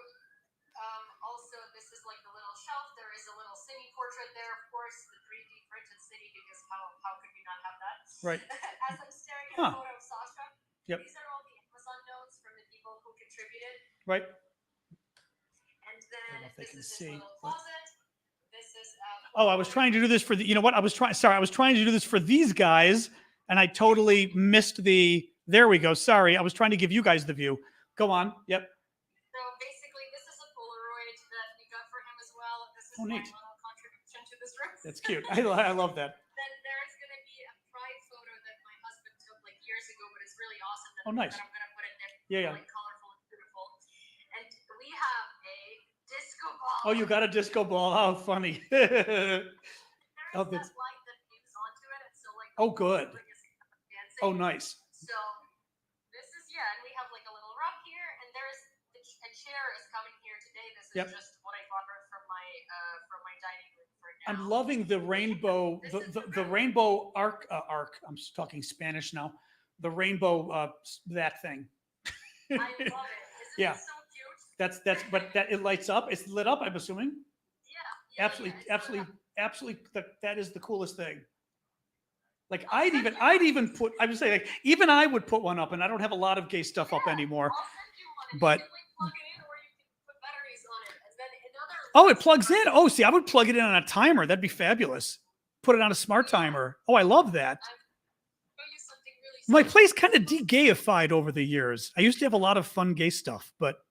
Also, this is like the little shelf. There is a little city portrait there, of course, the 3D printed city, because how could we not have that? Right. As I'm staring at Huh. a photo of Sasha, Yep. these are all the Amazon notes from the people who contributed. Right. And I don't know then if they this can is see, this little but- closet. This is. Oh, I was trying to do this for the, you know what? I was trying to do this for these guys and I totally missed the, there we go. Sorry. I was trying to give you guys the view. Go on. Yep. So basically, this is a Polaroid that we got for him as well. This is Oh, my neat. little contribution to this room. That's cute. I love that. Then there's going to be a pride photo that my husband took like years ago, but it's really awesome. That, Oh, nice. that I'm going to put in there. Yeah, yeah. Like colorful and beautiful. And we have a disco ball. Oh, you got a disco ball. How funny. There is Oh, that that's- light that beams onto it, and so like. Oh, good. Like, it's dancing. Oh, nice. So this is and we have like a little rug here, and there's a chair is coming here today. This is Yep. just what I borrowed from my dining room for now. I'm loving the rainbow, the rainbow arc. I'm talking Spanish now. The rainbow, that thing. I love it. Isn't Yeah. it so cute? But that it lights up. It's lit up, I'm assuming. Yeah. Absolutely, It's lit absolutely. up. That is the coolest thing. Like I'd even put. I would say like even I would put one up, and I don't have a lot of gay stuff up Yeah, anymore. I'll send you one, and But- you can like plug it in, or you can put batteries on it, and then another. Oh, it plugs in. Oh, see, I would plug it in on a timer. That'd be fabulous. Put it on a smart timer. Oh, I love that. Show you something really. My simple. place kind of de-gayified over the years. I used to have a lot of fun gay stuff, but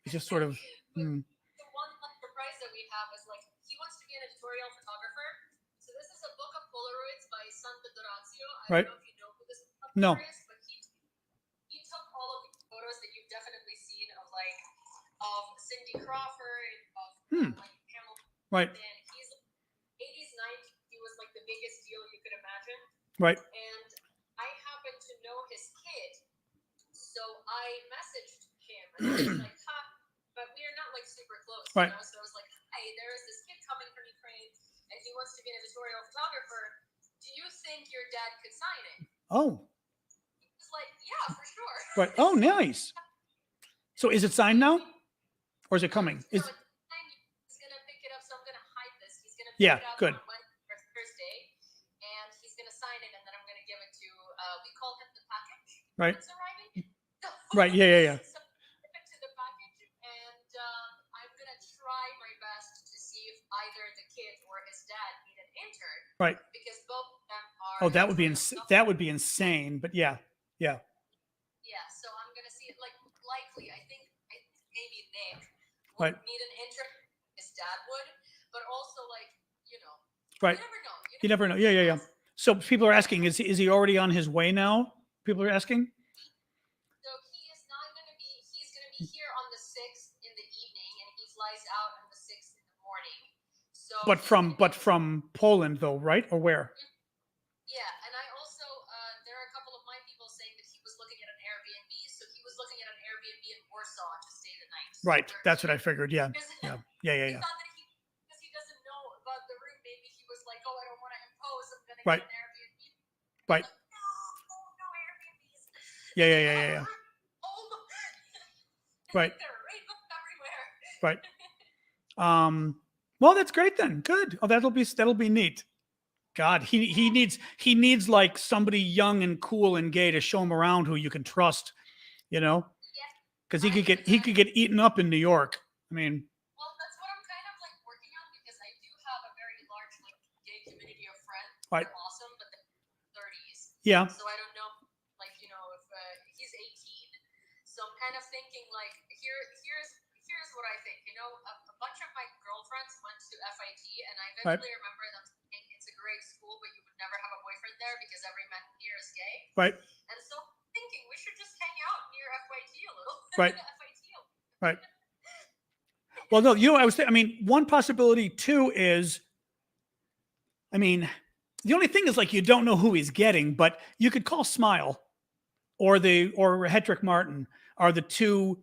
it just sort of. But hmm. the one like surprise that we have is like he wants to be an editorial photographer. So this is a book of Polaroids by Santa Dorazio. I Right. don't know if you know who this No. photographer is, but he took all of the photos that you've definitely seen of like of Cindy Crawford, of like Hamilton. Right, And he's 80s, 90s. He was like the biggest deal you could imagine. right. And I happen to know his kid, so I messaged him and I was like, "Huh," but we are not like super close, Right. you know. So I was like, "Hey, there is this kid coming from Ukraine, and he wants to be an editorial photographer. Do you think your dad could sign it?" Oh, He was like, "Yeah, for sure." right. Oh, nice. So is it signed now, or is it coming? So Is he's gonna pick it up, so I'm gonna hide this. He's gonna pick Yeah, it up good. on Wednesday or Thursday, and he's gonna sign it, and then I'm gonna give it to. We call him the package. Right. It's arriving. Right, yeah. So give it to the package, and I'm gonna try my best to see if either the kid or his dad need an intern. Right. Because both of them are. Oh, that would be editorial that would be insane. But yeah, Yeah, so I'm gonna see it. Like likely, I think maybe Nick would Right. need an intern. His dad would, but also like right. You never know. You never know. Yeah. So people are asking, is he already on his way now? People are asking. So he is not gonna be. He's gonna be here on the 6th in the evening, and he flies out on the 6th in the morning. So. But from Poland though, right? Or where? Yeah, and I also there are a couple of my people saying that he was looking at an Airbnb. So he was looking at an Airbnb in Warsaw to stay the night. Right. That's what I figured. Yeah. Because Yeah. he thought that because he doesn't know about the room, maybe he was like, "Oh, I don't want to impose. I'm gonna Right. get an Airbnb." Right. Like, no Airbnbs. Yeah. Oh, Right. there are rainbows everywhere. Right. Well, that's great then. Good. Oh, that'll be neat. God, he needs like somebody young and cool and gay to show him around who you can trust, Yeah. because he could get eaten up in New York. I mean, Well, that's what I'm kind of like working on because I do have a very large like gay community of friends. Right. They're awesome, but they're 30s. yeah, So I don't know, like if he's 18. So I'm kind of thinking like here's what I think. A bunch of my girlfriends went to FIT, and I Right. vividly remember them saying it's a great school, but you would never have a boyfriend there because every man here is gay. right, And so I'm thinking we should just hang out near FIT a little. Right. FIT a little. right. Well, no, I mean, one possibility too is, I mean, The only thing is like you don't know who he's getting, but you could call Smile or Hedrick Martin are the two.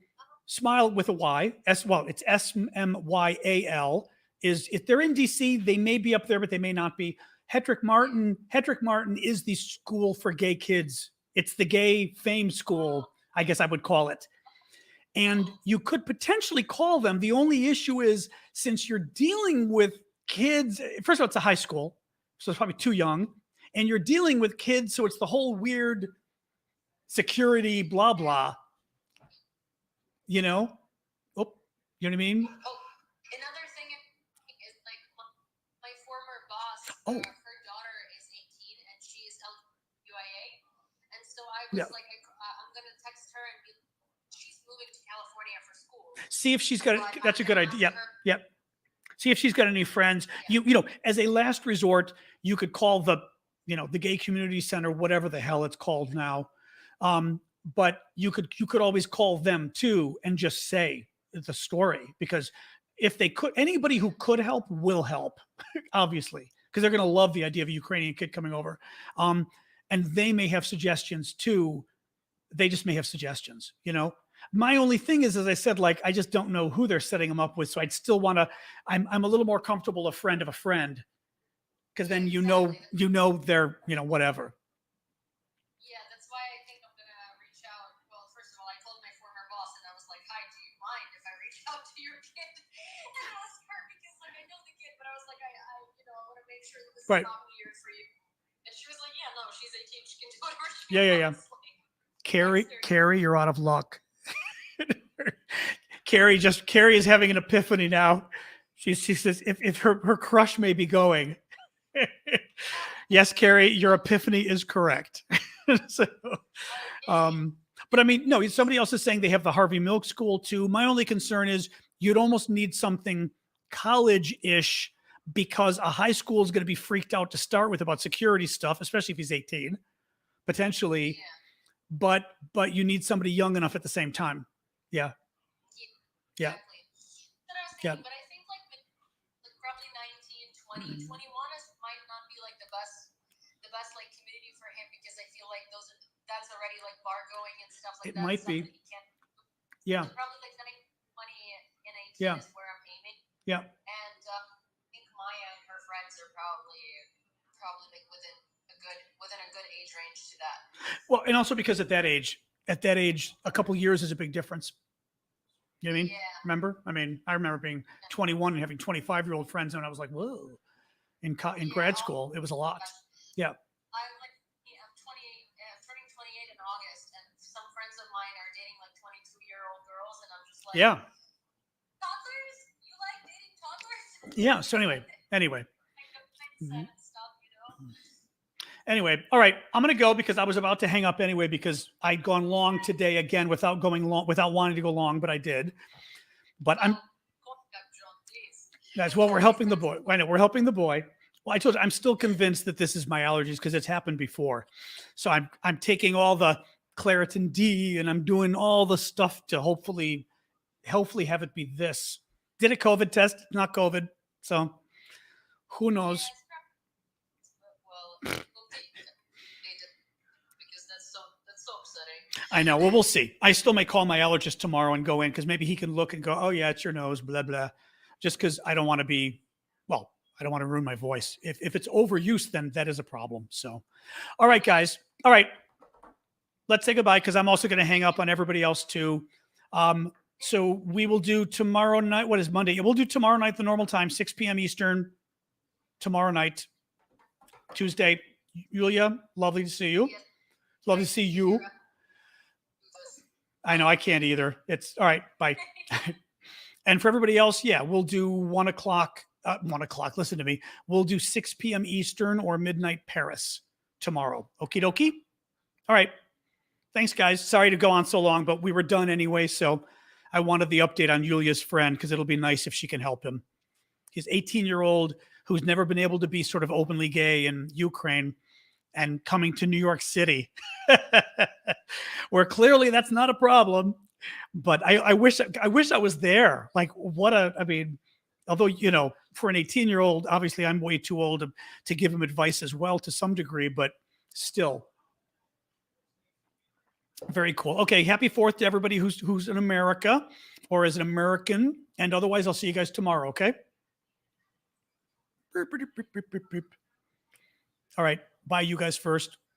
Smile with a Y. It's SMYAL. Is if they're in DC, they may be up there, but they may not be. Hedrick Martin is the school for gay kids. It's the gay fame school, I guess I would call it. And you could potentially call them. The only issue is since you're dealing with kids, first of all, it's a high school, so it's probably too young. And you're dealing with kids, so it's the whole weird security, blah, blah. You know? Oh, you know what I mean? Oh, another thing is like my former boss, Oh. her daughter is 18 and she is LUIA. And so I was Yeah. like, I'm going to text her and she's moving to California for school. See if she's got, So that's a good I'm idea. gonna Yep. Yep. See if she's got any friends. Yeah. You know, as a last resort, you could call the gay community center, whatever the hell it's called now. But you could always call them too and just say the story, because if they could, anybody who could help will help, obviously, because they're going to love the idea of a Ukrainian kid coming over. And they may have suggestions too. They just may have suggestions, My only thing is, as I said, like, I just don't know who they're setting them up with. So I'd still want to, I'm a little more comfortable a friend of a friend, because then they're, whatever. Yeah, that's why I think I'm gonna reach out. Well, first of all, I told my former boss, and I was like, "Hi, do you mind if I reach out to your kid and ask her because, like, I know the kid, but I was like, I want to make sure that this Right. is not weird for you." And she was like, "Yeah, no, she's 18. She can do whatever she Yeah. wants." Like, Carrie, you're out of luck. Carrie is having an epiphany now. She says if her crush may be going. Yes, Carrie, your epiphany is correct. So, but I mean, no, somebody else is saying they have the Harvey Milk School too. My only concern is you'd almost need something college-ish, because a high school is going to be freaked out to start with about security stuff, especially if he's 18, potentially. yeah. But you need somebody young enough at the same time. Yeah. Yeah. Exactly. But I was Yeah. thinking, but I think like probably 19, 20, 21 might not be like the best like community for him, because I feel like that's already like bar going and stuff like It that. might stuff be. that he can't. Yeah. So probably like 20 and 18 Yeah. is where I'm aiming. Yeah. And I think Maya and her friends are probably like within a good age range to that. Well, and also because at that age, a couple years is a big difference. You know what I mean? Yeah. Remember? I mean, I remember being 21 and having 25-year-old friends, and I was like, whoa. In grad school, it was a lot. Yeah. I'm 28, turning 28 in August, and some friends of mine are dating like 22-year-old girls, and I'm just like, Yeah. toddlers? You like dating toddlers? Yeah. So anyway. Stuff, Anyway, all right. I'm going to go because I was about to hang up anyway, because I'd gone long today again without wanting to go long, but I did. But that's what we're helping the boy. I know we're helping the boy. Well, I told you, I'm still convinced that this is my allergies because it's happened before. So I'm taking all the Claritin D and I'm doing all the stuff to hopefully have it be this. Did a COVID test, not COVID. So who knows? Well, because that's so upsetting. I know. Well, we'll see. I still may call my allergist tomorrow and go in, because maybe he can look and go, oh yeah, it's your nose, blah, blah. Just because I don't want to ruin my voice. If it's overuse, then that is a problem. So, all right, guys. All right. Let's say goodbye, because I'm also going to hang up on everybody else too. So we will do tomorrow night. What is Monday? We'll do tomorrow night, the normal time, 6 p.m. Eastern. Tomorrow night, Tuesday. Yulia, lovely to see you. Lovely to see you. I know I can't either. It's all right. Bye. And for everybody else, yeah, we'll do 1 o'clock. 1 o'clock. Listen to me. We'll do 6 p.m. Eastern or midnight Paris tomorrow. Okie dokie. All right. Thanks, guys. Sorry to go on so long, but we were done anyway. So I wanted the update on Yulia's friend, because it'll be nice if she can help him. He's 18-year-old who's never been able to be sort of openly gay in Ukraine, and coming to New York City, where clearly that's not a problem. But I wish I was there. Like, I mean, Although, you know, for an 18-year-old, obviously I'm way too old to give him advice as well to some degree, but still. Very cool. Okay, happy 4th to everybody who's in America or is an American. And otherwise, I'll see you guys tomorrow, okay? All right, bye you guys first.